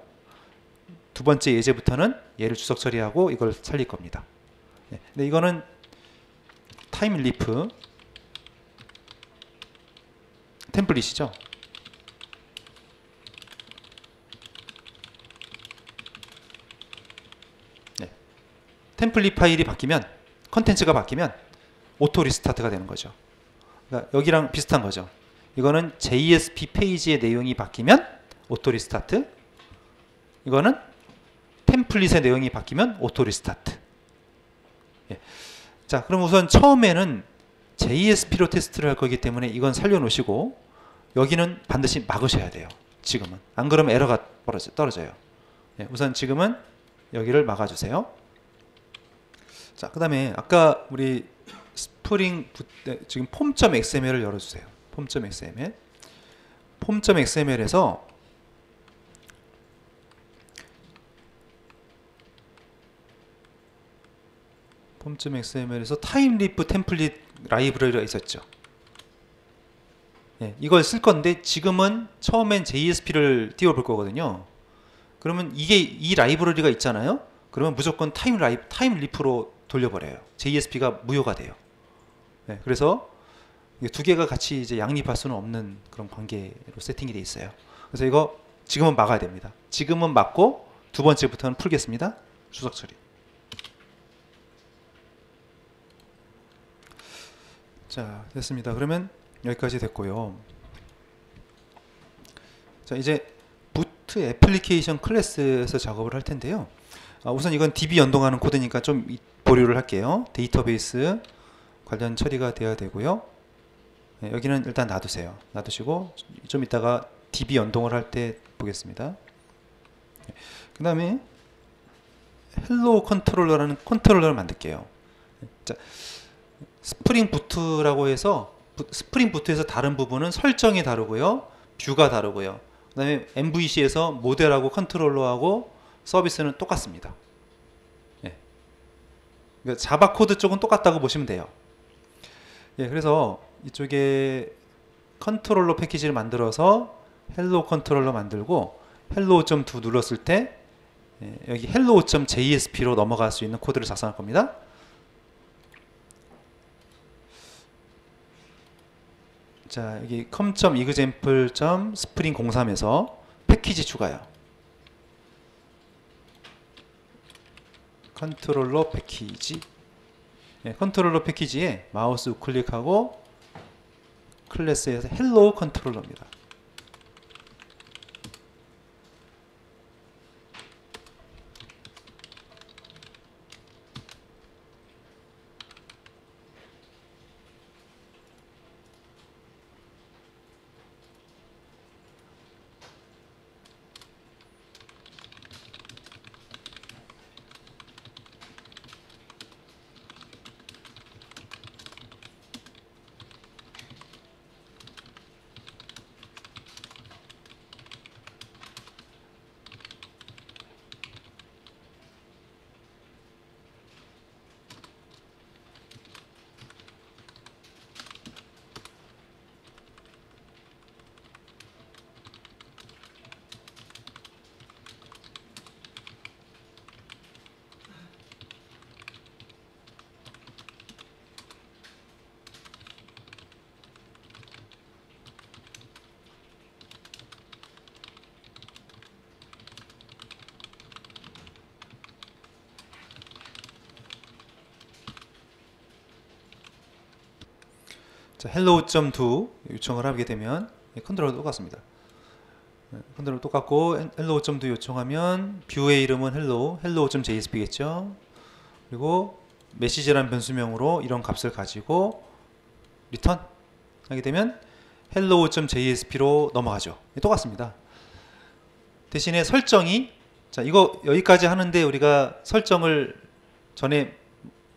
두 번째 예제부터는 얘를 주석 처리하고 이걸 살릴 겁니다. 근데 이거는 타임 리프, 템플릿이죠. 네. 템플릿 파일이 바뀌면, 컨텐츠가 바뀌면 오토 리스타트가 되는 거죠. 그러니까 여기랑 비슷한 거죠. 이거는 JSP 페이지의 내용이 바뀌면 오토 리스타트, 이거는 템플릿의 내용이 바뀌면 오토 리스타트. 예. 자, 그럼 우선 처음에는 JSP로 테스트를 할 거기 때문에 이건 살려놓으시고 여기는 반드시 막으셔야 돼요. 지금은. 안 그러면 에러가 떨어져요. 예, 우선 지금은 여기를 막아주세요. 자, 그 다음에 아까 우리 스프링 지금 폼.xml을 열어주세요. 폼.xml. 폼.xml에서 폼.xml에서 타임리프 템플릿 라이브러리가 있었죠. 예, 이걸 쓸 건데 지금은 처음엔 JSP를 띄워볼 거거든요. 그러면 이 라이브러리가 있잖아요. 그러면 무조건 타임리프로 돌려버려요. JSP가 무효가 돼요. 예, 그래서 두 개가 같이 이제 양립할 수는 없는 그런 관계로 세팅이 돼 있어요. 그래서 이거 지금은 막아야 됩니다. 지금은 막고 두 번째부터는 풀겠습니다. 수석 처리. 자, 됐습니다. 그러면 여기까지 됐고요. 자, 이제 부트 애플리케이션 클래스에서 작업을 할 텐데요. 우선 이건 DB 연동하는 코드니까 좀 보류를 할게요. 데이터베이스 관련 처리가 돼야 되고요. 네, 여기는 일단 놔두세요. 놔두시고 좀 이따가 DB 연동을 할 때 보겠습니다. 네, 그 다음에 헬로 컨트롤러라는 컨트롤러를 만들게요. 자, 스프링 부트라고 해서 스프링 부트에서 다른 부분은 설정이 다르고요, 뷰가 다르고요. 그 다음에 MVC에서 모델하고 컨트롤러하고 서비스는 똑같습니다. 예. 그러니까 자바 코드 쪽은 똑같다고 보시면 돼요. 예, 그래서 이쪽에 컨트롤러 패키지를 만들어서 헬로 컨트롤러 만들고 hello.2 눌렀을 때 여기 hello.jsp로 넘어갈 수 있는 코드를 작성할 겁니다. 자, 여기 com.example.spring03에서 패키지 추가요. 컨트롤러 패키지. 네, 컨트롤러 패키지에 마우스 우클릭하고 클래스에서 헬로 컨트롤러입니다. 자, hello.2 요청을 하게 되면 컨트롤 똑같습니다. 컨트롤 똑같고 hello.2 요청하면 뷰의 이름은 hello.jsp겠죠. 그리고 메시지라는 변수명으로 이런 값을 가지고 리턴 하게 되면 hello.jsp로 넘어가죠. 똑같습니다. 대신에 설정이, 자, 이거 여기까지 하는데 우리가 설정을 전에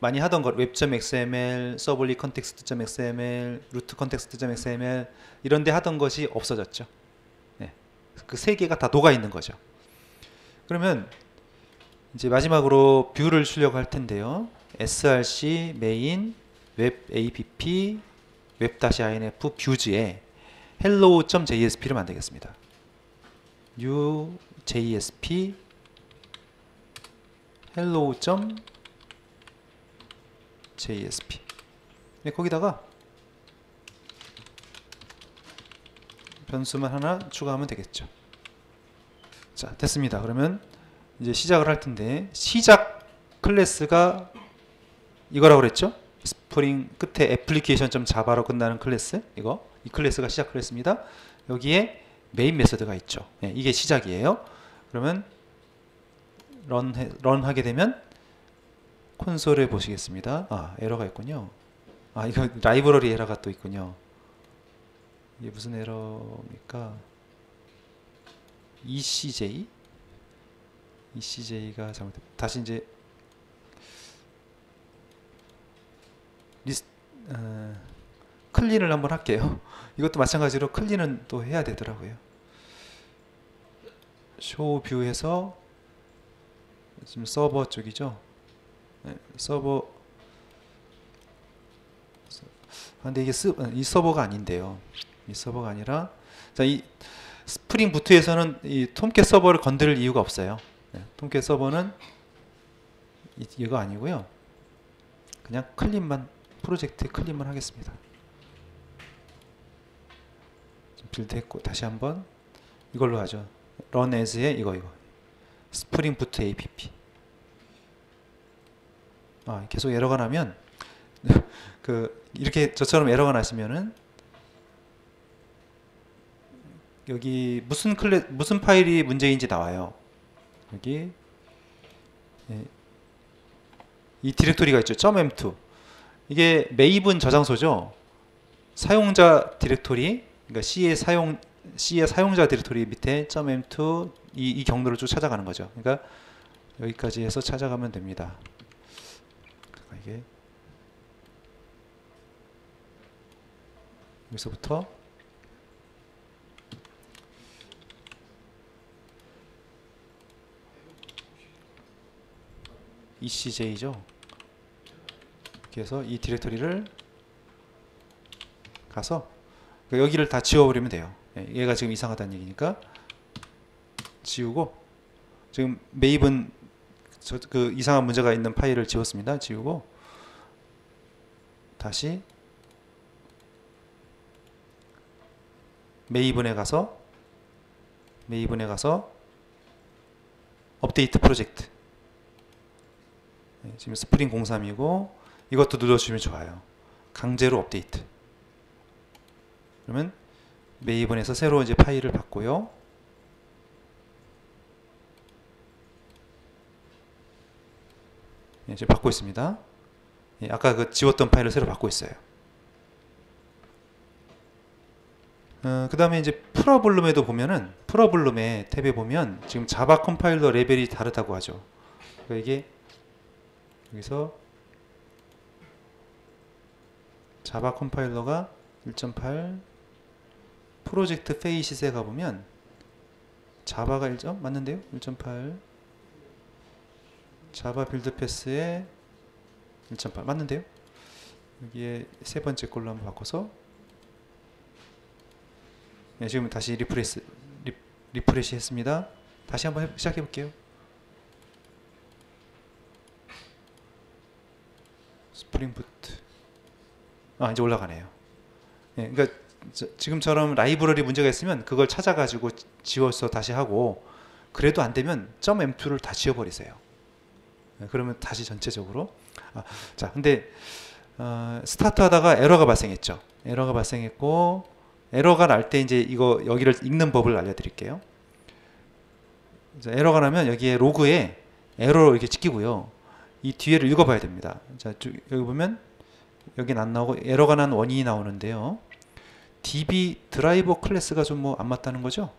많이 하던 것, 웹.xml, 서블리 컨텍스트.xml, 루트 컨텍스트.xml 이런 데 하던 것이 없어졌죠. 네. 그 세 개가 다 녹아 있는 거죠. 그러면 이제 마지막으로 뷰를 출력할 텐데요. src main web app web-inf 뷰즈에 hello.jsp를 만들겠습니다. new jsp hello.jsp 네, 거기다가 변수만 하나 추가하면 되겠죠. 자, 됐습니다. 그러면 이제 시작을 할 텐데, 시작 클래스가 이거라고 그랬죠? 스프링 끝에 application.java로 끝나는 클래스, 이 클래스가 시작 클래스입니다. 여기에 메인 메서드가 있죠. 네, 이게 시작이에요. 그러면 런 하게 되면 콘솔에 보시겠습니다. 아, 에러가 있군요. 아, 이거 라이브러리 에러가 또 있군요. 이게 무슨 에러입니까? ECJ가 잘못됐. 다시 이제 클린을 한번 할게요. 이것도 마찬가지로 클린은 또 해야 되더라고요. 쇼 뷰에서 지금 서버 쪽이죠. 네, 서버. 근데 이게 이 서버가 아닌데요. 이 서버가 아니라, 자, 이 스프링 부트에서는 이 톰캣 서버를 건드릴 이유가 없어요. 네, 톰캣 서버는 이거 아니고요. 그냥 클린만, 프로젝트 클린만 하겠습니다. 빌드 했고, 다시 한번 이걸로 하죠. run as에 이거 스프링 부트 app. 아, 계속 에러가 나면 이렇게 저처럼 에러가 나시면은 여기 무슨 파일이 문제인지 나와요. 여기 이 디렉토리가 있죠. .m2. 이게 메이븐 저장소죠. 사용자 디렉토리, 그러니까 C의 사용자 디렉토리 밑에 .m2 이 경로를 쭉 찾아가는 거죠. 그러니까 여기까지 해서 찾아가면 됩니다. 이게 여기서부터 ECJ죠. 이렇게 해서 이 디렉토리를 가서 여기를 다 지워버리면 돼요. 얘가 지금 이상하다는 얘기니까 지우고, 지금 메이븐 그 이상한 문제가 있는 파일을 지웠습니다. 지우고 다시 메이븐에 가서 업데이트 프로젝트. 지금 스프링 03이고 이것도 눌러주시면 좋아요. 강제로 업데이트. 그러면 메이븐에서 새로 이제 파일을 받고요. 지금 받고 있습니다. 아까 그 지웠던 파일을 새로 받고 있어요. 그 다음에 이제 프로블럼에도 보면은, 프로블럼의 탭에 보면 지금 자바 컴파일러 레벨이 다르다고 하죠. 그러니까 이게 여기서 자바 컴파일러가 1.8 프로젝트 페이시스에 가보면 자바가 1점 맞는데요? 1.8 자바 빌드 패스에 1.8 맞는데요? 여기에 세 번째 걸로 한번 바꿔서, 네, 지금 다시 리프레시 했습니다. 다시 한번 시작해 볼게요. 스프링 부트. 아, 이제 올라가네요. 네, 그러니까 지금처럼 라이브러리 문제가 있으면 그걸 찾아가지고 지워서 다시 하고, 그래도 안 되면 .m2를 다 지워버리세요. 네, 그러면 다시 전체적으로. 자, 근데 스타트 하다가 에러가 발생했죠. 에러가 발생했고, 에러가 날 때 이제 이거 여기를 읽는 법을 알려드릴게요. 자, 에러가 나면 여기에 로그에 에러로 이렇게 찍히고요. 이 뒤에를 읽어봐야 됩니다. 자, 여기 보면 여기는 안 나오고 에러가 난 원인이 나오는데요. DB 드라이버 클래스가 좀 뭐 안 맞다는 거죠?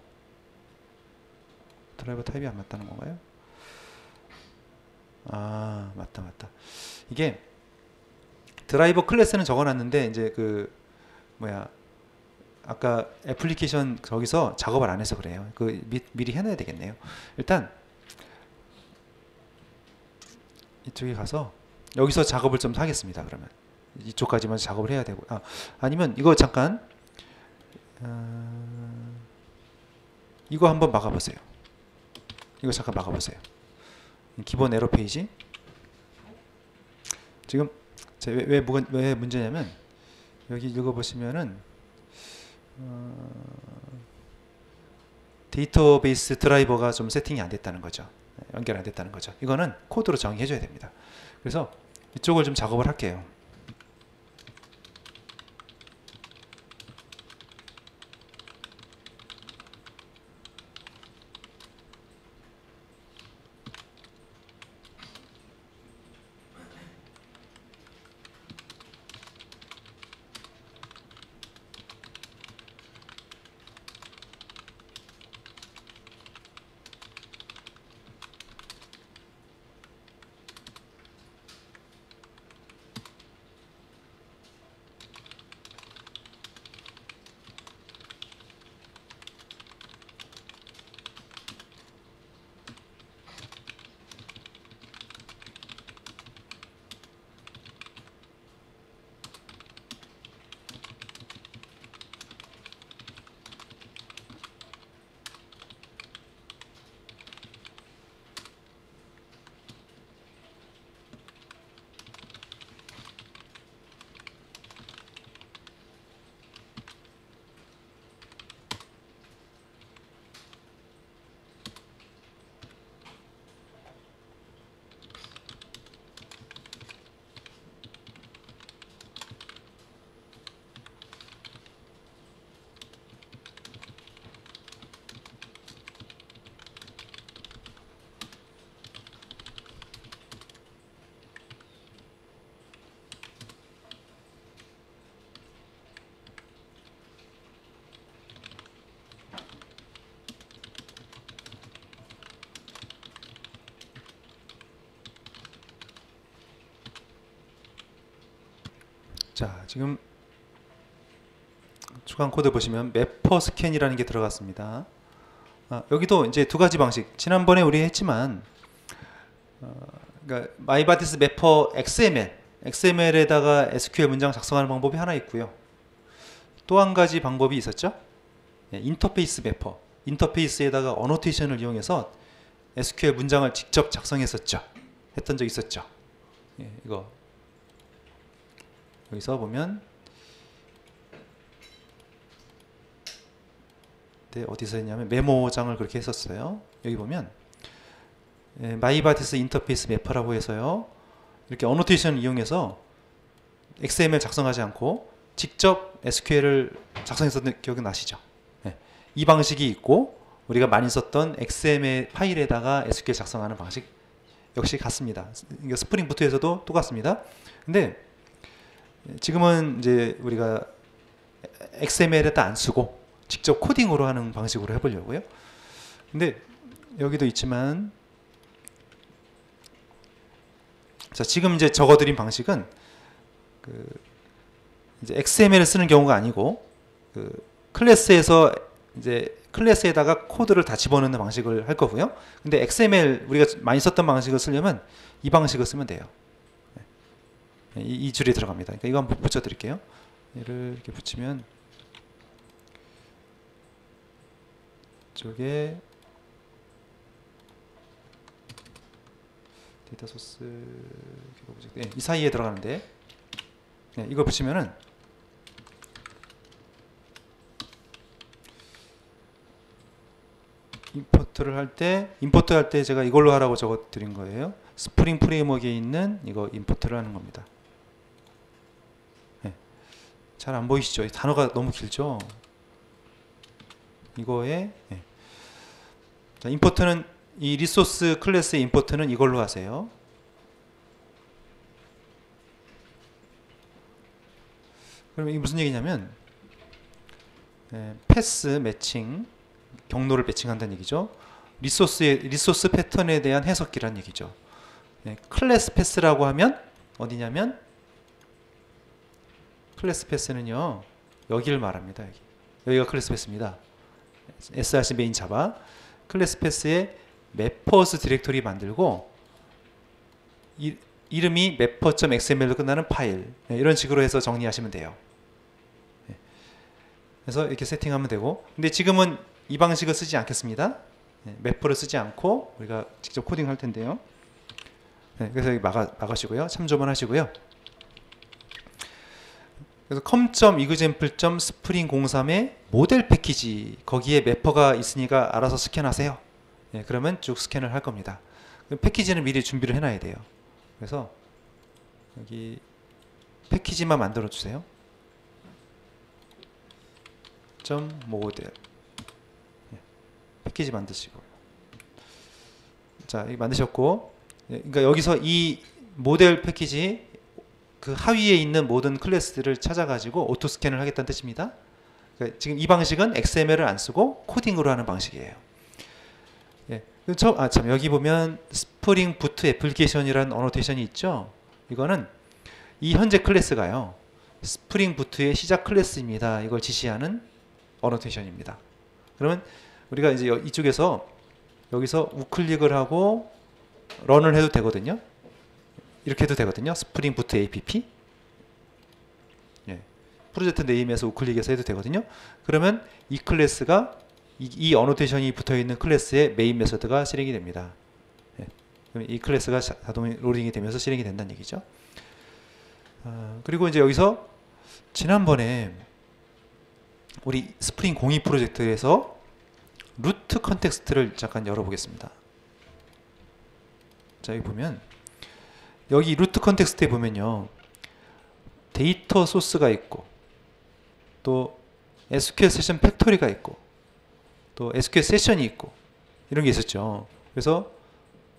드라이버 타입이 안 맞다는 건가요? 아, 맞다. 이게 드라이버 클래스는 적어놨는데 이제 아까 애플리케이션 거기서 작업을 안 해서 그래요. 미리 해놔야 되겠네요. 일단 이쪽에 가서 여기서 작업을 좀 하겠습니다. 그러면 이쪽까지만 작업을 해야 되고, 아니면 이거 잠깐 이거 한번 막아보세요. 이거 잠깐 막아보세요. 기본 에러 페이지. 지금 왜 문제냐면, 여기 읽어보시면은 데이터베이스 드라이버가 좀 세팅이 안 됐다는 거죠. 연결 안 됐다는 거죠. 이거는 코드로 정의해 줘야 됩니다. 그래서 이쪽을 좀 작업을 할게요. 자, 지금 추가 코드 보시면 매퍼 스캔이라는 게 들어갔습니다. 여기도 이제 두 가지 방식. 지난번에 우리 했지만, 그러니까 마이바디스 매퍼 XML에다가 SQL 문장 작성하는 방법이 하나 있고요. 또 한 가지 방법이 있었죠. 인터페이스 매퍼. 인터페이스에다가 어노테이션을 이용해서 SQL 문장을 직접 작성했었죠. 했던 적 있었죠. 이거 여기서 보면 어디서 했냐면 메모장을 그렇게 했었어요. 여기 보면 마이바디스 인터페이스 매퍼라고 해서요. 이렇게 어노테이션을 이용해서 XML 작성하지 않고 직접 SQL을 작성했었던 기억이 나시죠? 이 방식이 있고 우리가 많이 썼던 XML 파일에다가 SQL 작성하는 방식 역시 같습니다. 스프링 부트에서도 똑같습니다. 근데 지금은 이제 우리가 XML에다 안 쓰고 직접 코딩으로 하는 방식으로 해보려고요. 근데 여기도 있지만, 자, 지금 이제 적어드린 방식은 이제 XML을 쓰는 경우가 아니고 클래스에서 이제 클래스에다가 코드를 다 집어넣는 방식을 할 거고요. 근데 XML 우리가 많이 썼던 방식을 쓰려면 이 방식을 쓰면 돼요. 이 줄이 들어갑니다. 그러니까 이거 한번 붙여드릴게요. 얘를 이렇게 붙이면 이쪽에 데이터 소스 이 사이에 들어가는데 이걸 붙이면은 임포트 할 때 제가 이걸로 하라고 적어 드린 거예요. 스프링 프레임워크에 있는 이거 임포트를 하는 겁니다. 잘 안 보이시죠? 단어가 너무 길죠? 이거에 자, 임포트는 이 리소스 클래스의 임포트는 이걸로 하세요. 그럼 이게 무슨 얘기냐면 패스 매칭, 경로를 매칭한다는 얘기죠. 리소스 패턴에 대한 해석기란 얘기죠. 클래스 패스라고 하면 어디냐면 클래스 패스는요 여기를 말합니다. 여기가 클래스 패스입니다. src 메인 자바 클래스 패스에 매퍼스 디렉토리 만들고 이름이 mapper.xml로 끝나는 파일, 이런 식으로 해서 정리하시면 돼요. 그래서 이렇게 세팅하면 되고, 근데 지금은 이 방식을 쓰지 않겠습니다. 매퍼를 쓰지 않고 우리가 직접 코딩할 텐데요. 그래서 여기 막으시고요. 참조만 하시고요. 그래서 com.example.spring03의 모델 패키지 거기에 매퍼가 있으니까 알아서 스캔하세요. 예, 그러면 쭉 스캔을 할 겁니다. 패키지는 미리 준비를 해놔야 돼요. 그래서 여기 패키지만 만들어 주세요. 점 모델 패키지 만드시고, 자, 이거 만드셨고, 그러니까 여기서 이 모델 패키지 그 하위에 있는 모든 클래스들을 찾아가지고 오토 스캔을 하겠다는 뜻입니다. 그러니까 지금 이 방식은 XML을 안 쓰고 코딩으로 하는 방식이에요. 예, 참 여기 보면 스프링 부트 애플리케이션이라는 어노테이션이 있죠. 이거는 이 현재 클래스가요, 스프링 부트의 시작 클래스입니다. 이걸 지시하는 어노테이션입니다. 그러면 우리가 이제 이쪽에서 여기서 우클릭을 하고 런을 해도 되거든요. 이렇게 해도 되거든요. 스프링 부트 app. 예. 프로젝트 네임에서 우클릭해서 해도 되거든요. 그러면 이 클래스가 이 어노테이션이 붙어 있는 클래스의 메인 메서드가 실행이 됩니다. 예. 그럼 이 클래스가 자동 로딩이 되면서 실행이 된다는 얘기죠. 그리고 이제 여기서 지난번에 우리 스프링 02 프로젝트에서 루트 컨텍스트를 잠깐 열어보겠습니다. 자, 여기 보면 여기 루트 컨텍스트에 보면요, 데이터 소스가 있고 또 SQL 세션 팩토리가 있고 또 SQL 세션이 있고 이런 게 있었죠. 그래서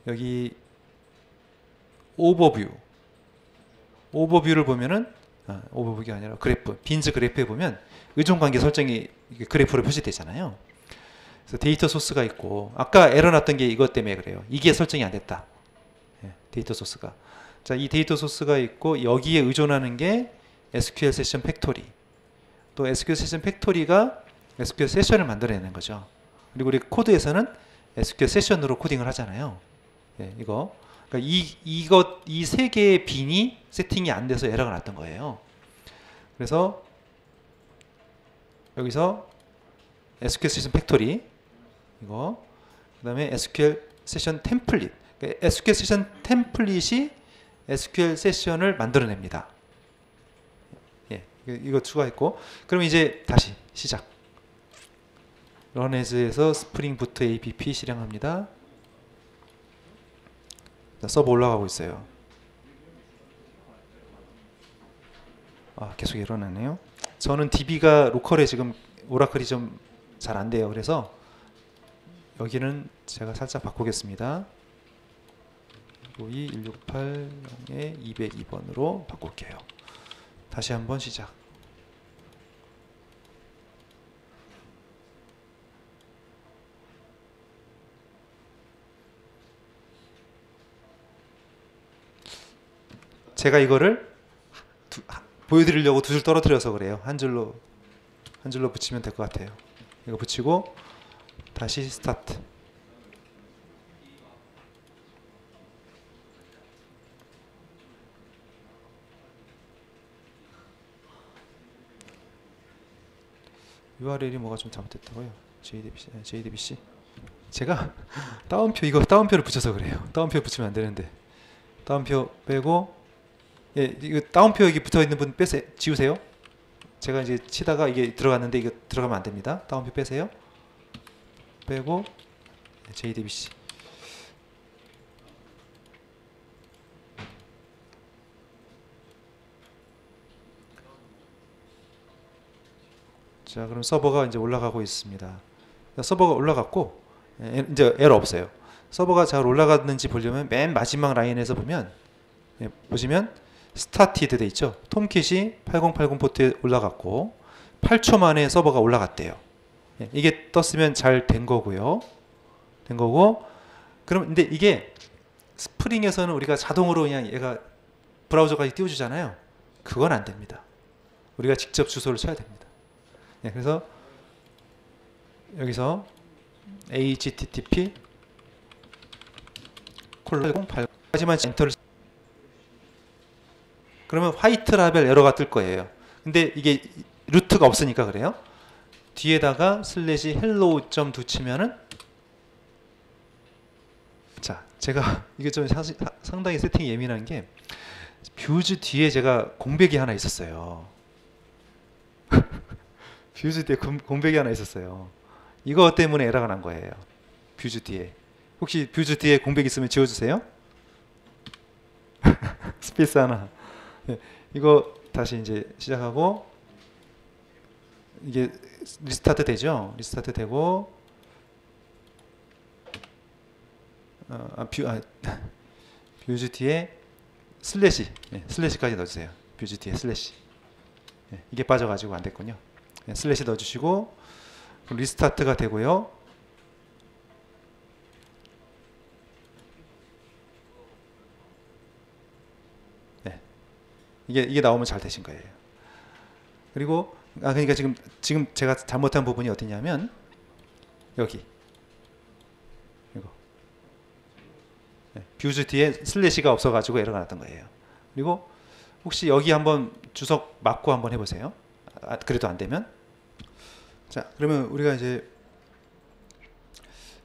여기 오버뷰를 보면은 오버뷰가 아니라 그래프, 빈즈 그래프에 보면 의존관계 설정이 그래프로 표시되잖아요. 그래서 데이터 소스가 있고, 아까 에러 났던 게 이것 때문에 그래요. 이게 설정이 안 됐다. 예, 데이터 소스가. 자, 이 데이터 소스가 있고 여기에 의존하는 게 SQL 세션 팩토리. 또 SQL 세션 팩토리가 SQL 세션을 만들어내는 거죠. 그리고 우리 코드에서는 SQL 세션으로 코딩을 하잖아요. 예, 이거. 그러니까 이 세 개의 빈이 세팅이 안 돼서 에러가 났던 거예요. 그래서 여기서 SQL 세션 팩토리 이거, 그다음에 SQL 세션 템플릿. 그러니까 SQL 세션 템플릿이 SQL 세션을 만들어냅니다. 예, 이거 추가했고, 그럼 이제 다시 시작. 런에즈에서 스프링 부트 app 실행합니다. 자, 서버 올라가고 있어요. 계속 일어나네요. 저는 DB가 로컬에 지금 오라클이 좀 잘 안 돼요. 그래서 여기는 제가 살짝 바꾸겠습니다. 168에 202번으로 바꿀게요. 다시 한번 시작. 제가 이거를 보여드리려고 두 줄 떨어뜨려서 그래요. 한 줄로 붙이면 될 것 같아요. 이거 붙이고 다시 스타트. URL이 뭐가 좀 잘못됐다고요? JDBC. 제가 다운표를 붙여서 그래요. 다운표 붙이면 안 되는데. 다운표 빼고, 예, 이거 다운표 여기 붙어 있는 분 지우세요. 제가 이제 치다가 이게 들어갔는데 이거 들어가면 안 됩니다. 다운표 빼세요. 빼고 JDBC. 자, 그럼 서버가 이제 올라가고 있습니다. 서버가 올라갔고, 이제 에러 없어요. 서버가 잘 올라갔는지 보려면 맨 마지막 라인에서 보면, 보시면 스타티드 돼 있죠. 톰캣이 8080 포트에 올라갔고 8초 만에 서버가 올라갔대요. 이게 떴으면 잘 된 거고요. 된 거고, 그럼 근데 이게 스프링에서는 우리가 자동으로 그냥 얘가 브라우저까지 띄워주잖아요. 그건 안 됩니다. 우리가 직접 주소를 쳐야 됩니다. 그래서 여기서 http 하지만 엔터를, 그러면 화이트 라벨 에러가 뜰 거예요. 근데 이게 루트가 없으니까 그래요. 뒤에다가 슬래시 hello.do 치면은, 자, 제가 이게 좀 상당히 세팅이 예민한 게 뷰즈 뒤에 제가 공백이 하나 있었어요. 뷰즈 뒤에 공백이 하나 있었어요. 이거 때문에 에러가 난 거예요. 뷰즈 뒤에. 혹시 뷰즈 뒤에 공백 있으면 지워주세요. 스페이스 하나. 네, 이거 다시 이제 시작하고 이게 리스타트 되죠? 리스타트 되고 뷰즈 뒤에 슬래시, 네, 슬래시까지 넣어주세요. 뷰즈 뒤에 슬래시. 네, 이게 빠져가지고 안 됐군요. 네, 슬래시 넣어주시고 리스타트가 되고요. 네, 이게 나오면 잘 되신 거예요. 그리고 그러니까 지금 제가 잘못한 부분이 어디냐면 여기 이거 네, 뷰즈 뒤에 슬래시가 없어가지고 에러가 났던 거예요. 그리고 혹시 여기 한번 주석 맞고 한번 해보세요. 그래도 안 되면 자 그러면 우리가 이제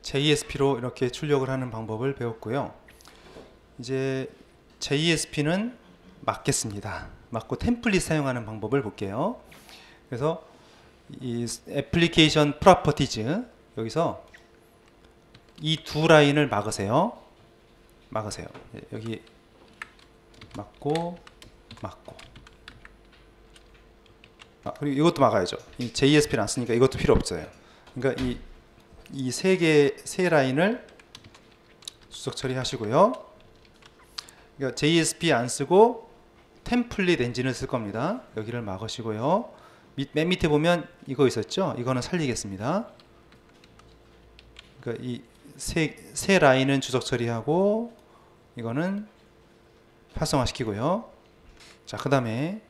JSP로 이렇게 출력을 하는 방법을 배웠고요. 이제 JSP는 맞겠습니다. 맞고 템플릿 사용하는 방법을 볼게요. 그래서 이 애플리케이션 프로퍼티즈 여기서 이 두 라인을 막으세요. 여기 막고 그리고 이것도 막아야죠. 이 JSP를 안 쓰니까 이것도 필요 없어요. 그러니까 이 세 라인을 수석 처리하시고요. 그러니까 JSP 안 쓰고 템플릿 엔진을 쓸 겁니다. 여기를 막으시고요. 맨 밑에 보면 이거 있었죠? 이거는 살리겠습니다. 그러니까 이 세 라인은 주석 처리하고 이거는 활성화시키고요. 자, 그 다음에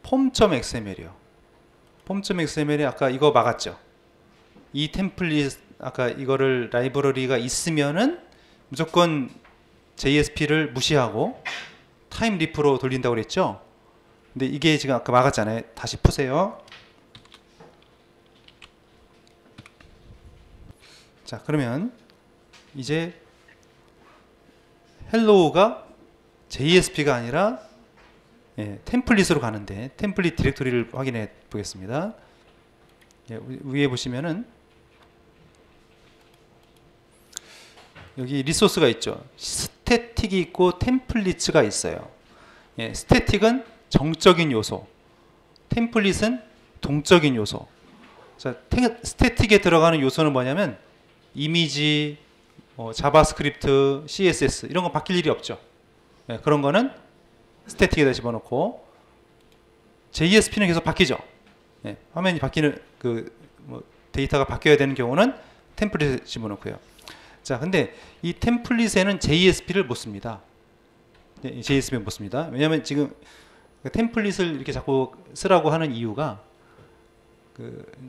폼.xml이요. 폼.xml이 아까 이거 막았죠? 이 템플릿 아까 이거를 라이브러리가 있으면은 무조건 JSP를 무시하고 타임 리프로 돌린다고 그랬죠? 근데 이게 지금 아까 막았잖아요. 다시 푸세요. 자, 그러면 이제 헬로우가 JSP가 아니라 템플릿으로 가는데 템플릿 디렉토리를 확인해 보겠습니다. 위에 보시면은 여기 리소스가 있죠. 스태틱이 있고 템플릿가 있어요. 스태틱은 정적인 요소, 템플릿은 동적인 요소. 자, 스태틱에 들어가는 요소는 뭐냐면 이미지, 자바스크립트, CSS 이런 거 바뀔 일이 없죠. 그런 거는 스태틱에다 집어넣고 JSP는 계속 바뀌죠. 화면이 바뀌는 데이터가 바뀌어야 되는 경우는 템플릿에 집어넣고요. 자, 근데 이 템플릿에는 JSP를 못 씁니다. JSP는 못 씁니다. 왜냐하면 지금 템플릿을 이렇게 자꾸 쓰라고 하는 이유가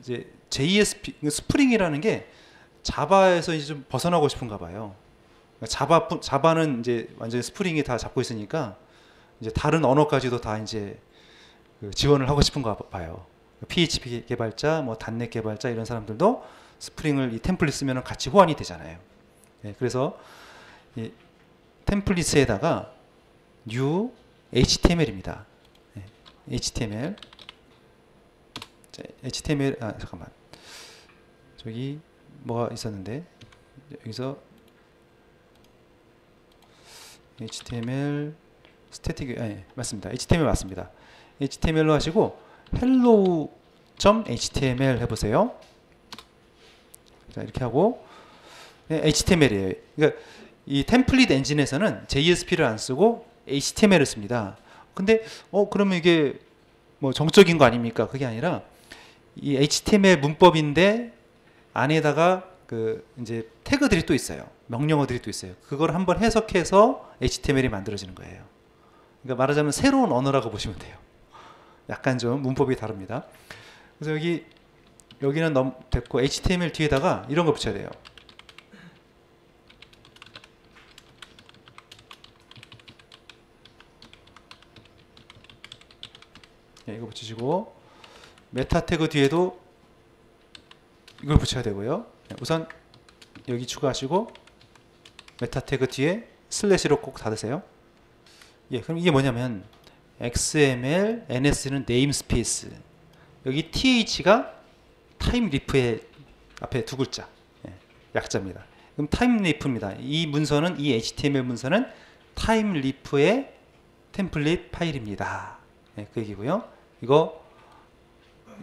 이제 JSP 스프링이라는 게 자바에서 이제 좀 벗어나고 싶은가 봐요. 자바는 이제 완전히 스프링이 다 잡고 있으니까 이제 다른 언어까지도 다 이제 지원을 하고 싶은가 봐요. PHP 개발자, 뭐 .NET 개발자 이런 사람들도 스프링을 이 템플릿 쓰면 같이 호환이 되잖아요. 그래서 이 템플릿에다가 new HTML입니다. HTML. 자, HTML 잠깐만. 저기 뭐가 있었는데 여기서 HTML 스태틱 맞습니다. HTML 맞습니다. HTML로 하시고 hello.html 해보세요. 자, 이렇게 하고 HTML이에요. 그러니까 이 템플릿 엔진에서는 JSP를 안 쓰고 HTML을 씁니다. 근데 그러면 이게 뭐 정적인 거 아닙니까? 그게 아니라 이 HTML 문법인데 안에다가 이제 태그들이 또 있어요. 명령어들이 또 있어요. 그걸 한번 해석해서 HTML이 만들어지는 거예요. 그러니까 말하자면 새로운 언어라고 보시면 돼요. 약간 좀 문법이 다릅니다. 그래서 여기는 됐고 HTML 뒤에다가 이런 거 붙여야 돼요. 이거 붙이시고 메타 태그 뒤에도 이걸 붙여야 되고요. 우선 여기 추가하시고 메타 태그 뒤에 슬래시로 꼭 닫으세요. 그럼 이게 뭐냐면 XML, NS는 네임스페이스, 여기 TH가 타임리프의 앞에 두 글자, 예, 약자입니다. 그럼 타임리프입니다. 이 문서는, 이 HTML 문서는 타임리프의 템플릿 파일입니다. 예, 그 얘기고요. 이거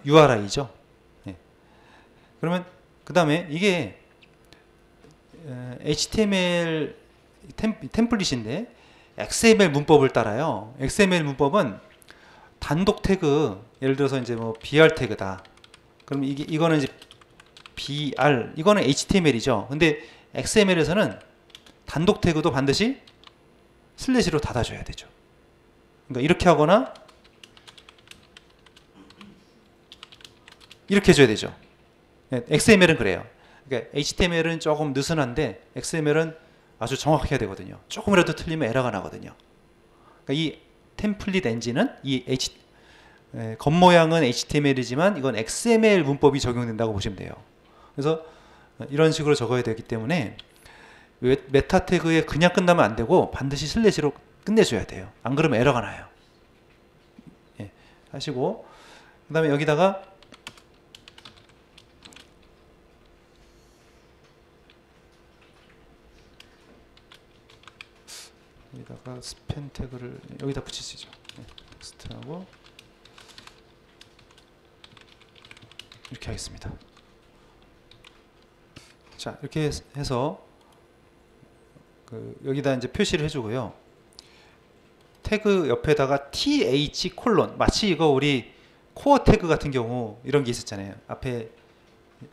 URI죠. 예. 그러면 그 다음에 이게 HTML 템플릿인데 XML 문법을 따라요. XML 문법은 단독 태그, 예를 들어서 이제 뭐 BR 태그다. 그럼 이거는 이제 BR, 이거는 HTML이죠. 근데 XML에서는 단독 태그도 반드시 슬래시로 닫아줘야 되죠. 그러니까 이렇게 하거나 이렇게 해줘야 되죠. XML은 그래요. 그러니까 HTML은 조금 느슨한데 XML은 아주 정확하게 해야 되거든요. 조금이라도 틀리면 에러가 나거든요. 그러니까 이 템플릿 엔진은 겉모양은 HTML이지만 이건 XML 문법이 적용된다고 보시면 돼요. 그래서 이런 식으로 적어야 되기 때문에 메타 태그에 그냥 끝나면 안 되고 반드시 슬래시로 끝내줘야 돼요. 안 그러면 에러가 나요. 예, 하시고 그 다음에 여기다가 스팬 태그를 여기다 붙이시죠. 네, 텍스트하고 이렇게 하겠습니다. 자, 이렇게 해서 여기다 이제 표시를 해주고요. 태그 옆에다가 th 콜론, 마치 이거 우리 코어 태그 같은 경우 이런 게 있었잖아요. 앞에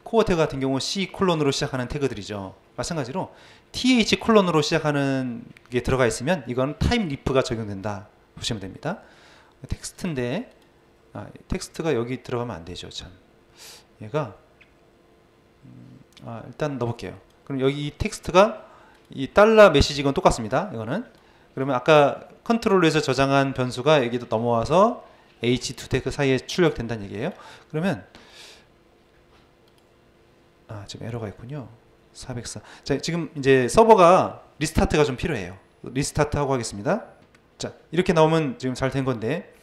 코어 태그 같은 경우 C 콜론으로 시작하는 태그들이죠. 마찬가지로 th 콜론으로 시작하는 게 들어가 있으면 이건 타임리프가 적용된다 보시면 됩니다. 텍스트인데 텍스트가 여기 들어가면 안 되죠. 참 얘가 일단 넣어볼게요. 그럼 여기 이 텍스트가 이 달러 메시지건 똑같습니다. 이거는 그러면 아까 컨트롤에서 저장한 변수가 여기도 넘어와서 h2 태그 사이에 출력된다는 얘기예요. 그러면 지금 에러가 있군요. 404. 자, 지금 이제 서버가 리스타트가 좀 필요해요. 리스타트 하고 하겠습니다. 자, 이렇게 나오면 지금 잘 된 건데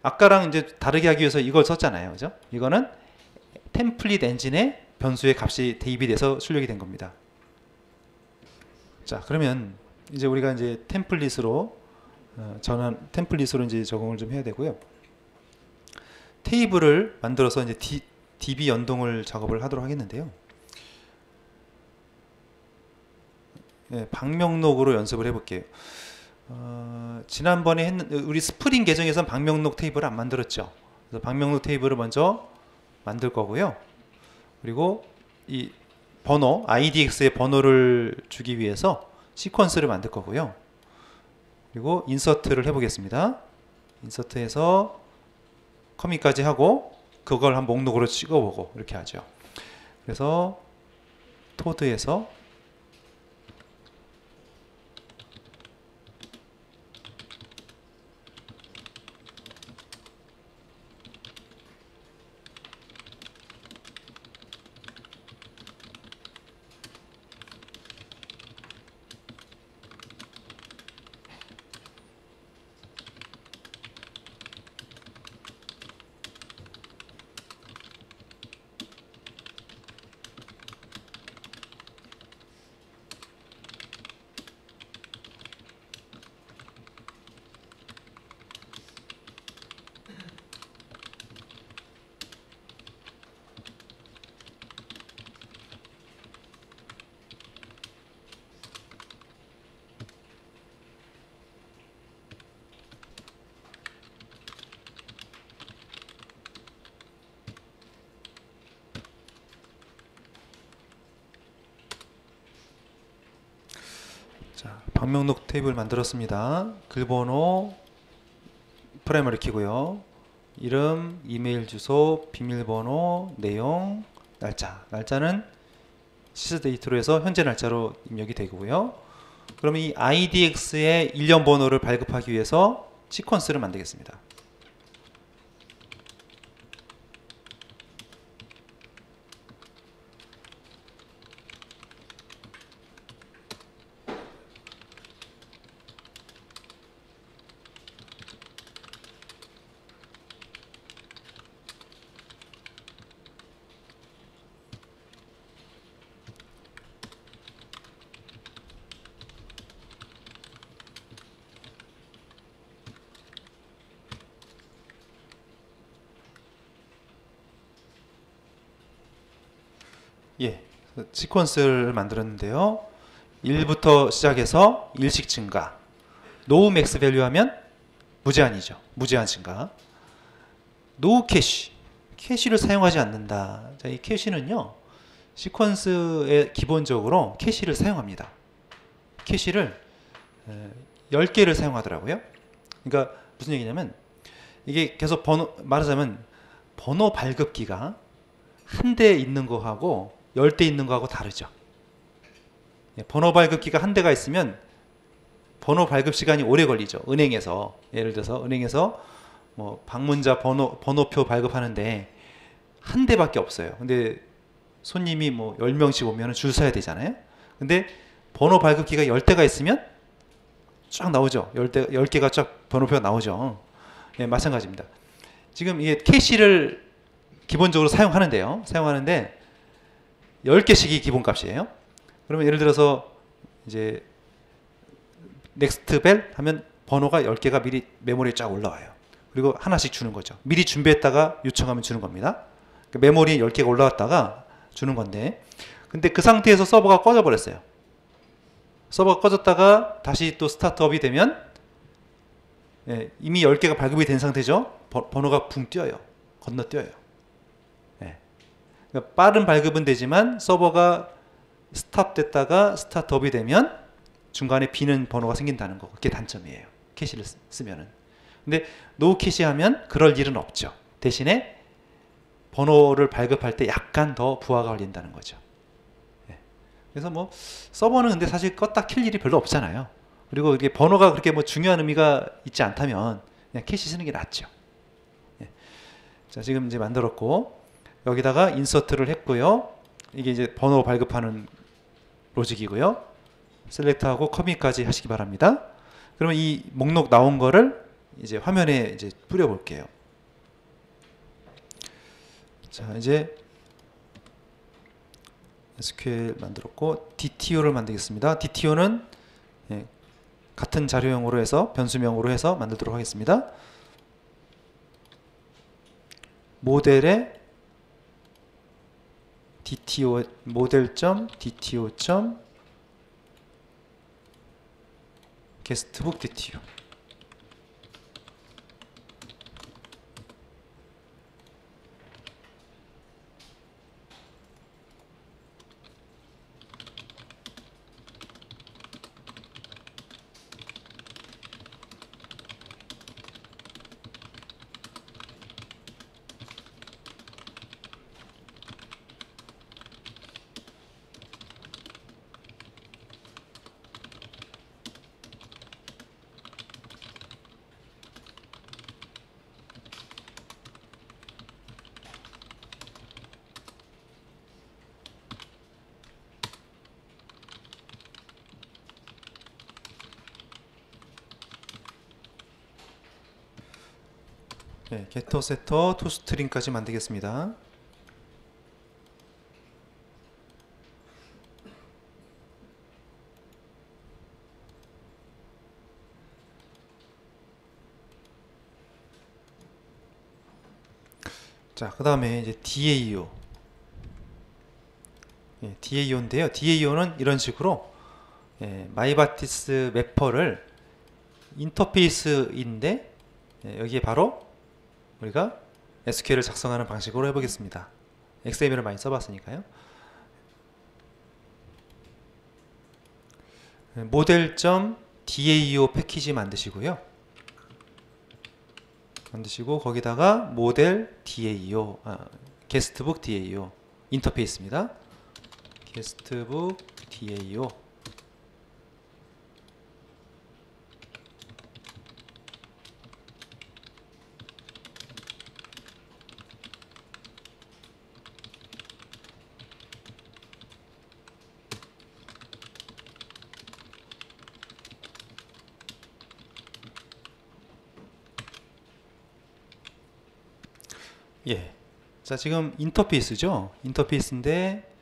아까랑 이제 다르게 하기 위해서 이걸 썼잖아요. 그죠? 이거는 템플릿 엔진에 변수의 값이 대입이 돼서 출력이 된 겁니다. 자, 그러면 이제 우리가 이제 템플릿으로 템플릿으로 이제 적응을 좀 해야 되고요. 테이블을 만들어서 이제 DB 연동을 작업을 하도록 하겠는데요. 네, 방명록으로 연습을 해볼게요. 지난번에 우리 스프링 계정에서는 방명록 테이블을 안 만들었죠. 그래서 방명록 테이블을 먼저 만들 거고요. 그리고 이 번호, IDX의 번호를 주기 위해서 시퀀스를 만들 거고요. 그리고 인서트를 해보겠습니다. 인서트해서 커밋까지 하고 그걸 한 목록으로 찍어보고 이렇게 하죠. 그래서 토드에서 방명록 테이블 만들었습니다. 글번호 프라이머리 키고요. 이름, 이메일 주소, 비밀번호, 내용, 날짜는 시스데이트로 해서 현재 날짜로 입력이 되고요. 그러면 이 IDX의 일련 번호를 발급하기 위해서 시퀀스를 만들겠습니다. 예, 시퀀스를 만들었는데요. 1부터 시작해서 일씩 증가. 노우 맥스 밸류 하면 무제한이죠. 무제한 증가. 노우 캐시. 캐시를 사용하지 않는다. 자, 이 캐시는요. 시퀀스에 기본적으로 캐시를 사용합니다. 캐시를 10개를 사용하더라고요. 그러니까 무슨 얘기냐면 이게 계속 말하자면 번호 발급기가 한 대 있는 거하고 10대 있는 거하고 다르죠. 번호 발급기가 한 대가 있으면 번호 발급 시간이 오래 걸리죠. 은행에서 예를 들어서 은행에서 뭐 방문자 번호표 발급하는데 한 대밖에 없어요. 근데 손님이 뭐 10명씩 오면 줄 서야 되잖아요. 근데 번호 발급기가 10대가 있으면 쫙 나오죠. 10개가 쫙 번호표가 나오죠. 예, 마찬가지입니다. 지금 이게 캐시를 기본적으로 사용하는데요. 사용하는데 10개씩이 기본값이에요. 그러면 예를 들어서 이제 넥스트 벨 하면 번호가 10개가 미리 메모리에 쫙 올라와요. 그리고 하나씩 주는 거죠. 미리 준비했다가 요청하면 주는 겁니다. 메모리에 10개가 올라왔다가 주는 건데, 근데 그 상태에서 서버가 꺼져 버렸어요. 서버가 꺼졌다가 다시 또 스타트업이 되면 이미 10개가 발급이 된 상태죠. 번호가 붕 뛰어요. 건너뛰어요. 그러니까 빠른 발급은 되지만 서버가 스탑됐다가 스타트업이 되면 중간에 비는 번호가 생긴다는 거. 그게 단점이에요. 캐시를 쓰면은. 근데 노우 캐시 하면 그럴 일은 없죠. 대신에 번호를 발급할 때 약간 더 부하가 걸린다는 거죠. 그래서 뭐 서버는 근데 사실 껐다 킬 일이 별로 없잖아요. 그리고 이게 번호가 그렇게 뭐 중요한 의미가 있지 않다면 그냥 캐시 쓰는 게 낫죠. 자, 지금 이제 만들었고 여기다가 인서트를 했고요. 이게 이제 번호 발급하는 로직이고요. 셀렉트하고 커밋까지 하시기 바랍니다. 그러면 이 목록 나온 거를 이제 화면에 이제 뿌려 볼게요. 자, 이제 SQL 만들었고 DTO를 만들겠습니다. DTO는 같은 자료형으로 해서 변수명으로 해서 만들도록 하겠습니다. 모델에 DTO 모델.dto. 게스트북 DTO. 게터, 세터, 토스트링까지 만들겠습니다. 자, 그 다음에 이제 DAO. DAO인데요. DAO는 이런 식으로 마이바티스 매퍼를 인터페이스인데 여기에 바로 우리가 SQL을 작성하는 방식으로 해보겠습니다. XML을 많이 써봤으니까요. 모델.dao 패키지 만드시고요. 만드시고 거기다가 모델 DAO, 게스트북 DAO 인터페이스입니다. 게스트북 DAO. 자, 지금 인터페이스죠. 인터페이스인데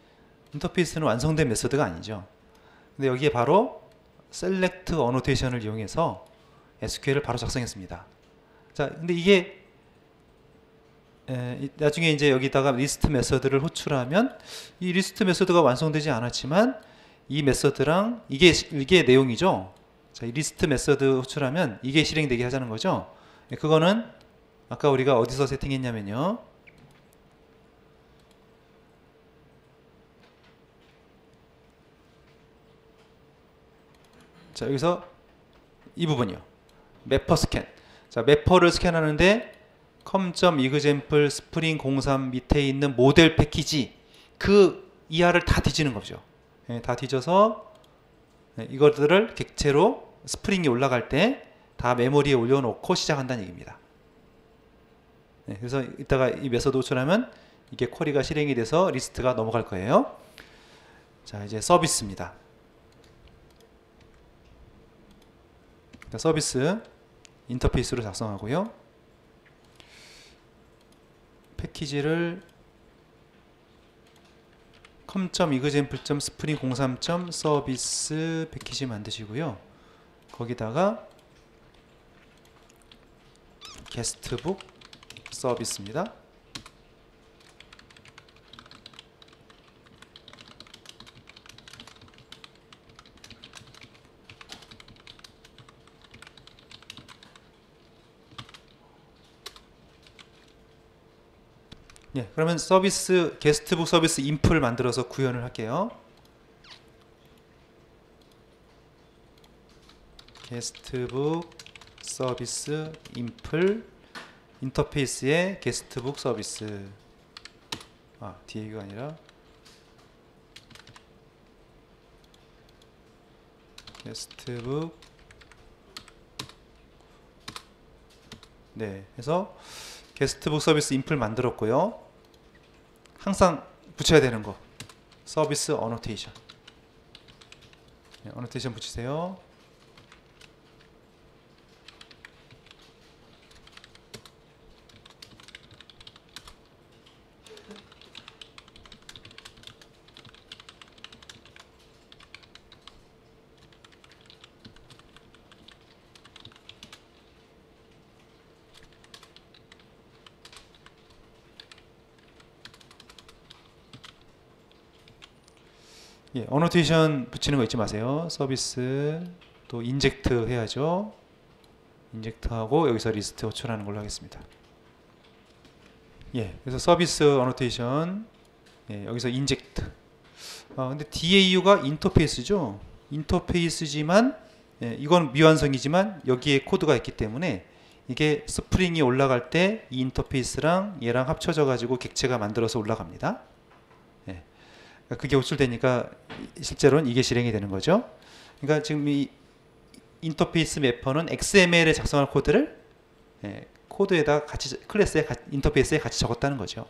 인터페이스는 완성된 메소드가 아니죠. 근데 여기에 바로 select annotation을 이용해서 SQL을 바로 작성했습니다. 자, 근데 이게 나중에 이제 여기다가 리스트 메서드를 호출하면 이 리스트 메서드가 완성되지 않았지만 이 메서드랑 이게 내용이죠. 자, 이 리스트 메서드 호출하면 이게 실행되게 하자는 거죠. 그거는 아까 우리가 어디서 세팅했냐면요. 자, 여기서 이 부분이요. 매퍼 스캔. 자, 매퍼를 스캔하는데 com.example 스프링 03 밑에 있는 모델 패키지 그 이하를 다 뒤지는 거죠. 다 뒤져서 이것들을 객체로 스프링이 올라갈 때 다 메모리에 올려놓고 시작한다는 얘기입니다. 그래서 이따가 이 메서드 호출하면 이게 쿼리가 실행이 돼서 리스트가 넘어갈 거예요. 자, 이제 서비스입니다. 서비스 인터페이스로 작성하고요. 패키지를 com.example.spring 03.service 패키지 만드시고요. 거기다가 게스트북 서비스입니다. 예, 그러면 서비스 게스트북 서비스 인프를 만들어서 구현을 할게요. 게스트북 서비스 인플 인터페이스의 게스트북 서비스 DA가 아니라 게스트북 해서 게스트북 서비스 인플 만들었고요. 항상 붙여야 되는 거 서비스 어노테이션 어노테이션 붙이세요. 어노테이션 붙이는 거 잊지 마세요. 서비스 또 인젝트 해야죠. 인젝트하고 여기서 리스트 호출하는 걸로 하겠습니다. 그래서 서비스 어노테이션 여기서 인젝트. 근데 DAU가 인터페이스죠. 인터페이스지만 이건 미완성이지만 여기에 코드가 있기 때문에 이게 스프링이 올라갈 때 이 인터페이스랑 얘랑 합쳐져 가지고 객체가 만들어서 올라갑니다. 그게 호출되니까 실제로는 이게 실행이 되는 거죠. 그러니까 지금 이 인터페이스 매퍼는 XML에 작성할 코드를 코드에다 같이 클래스에 인터페이스에 같이 적었다는 거죠.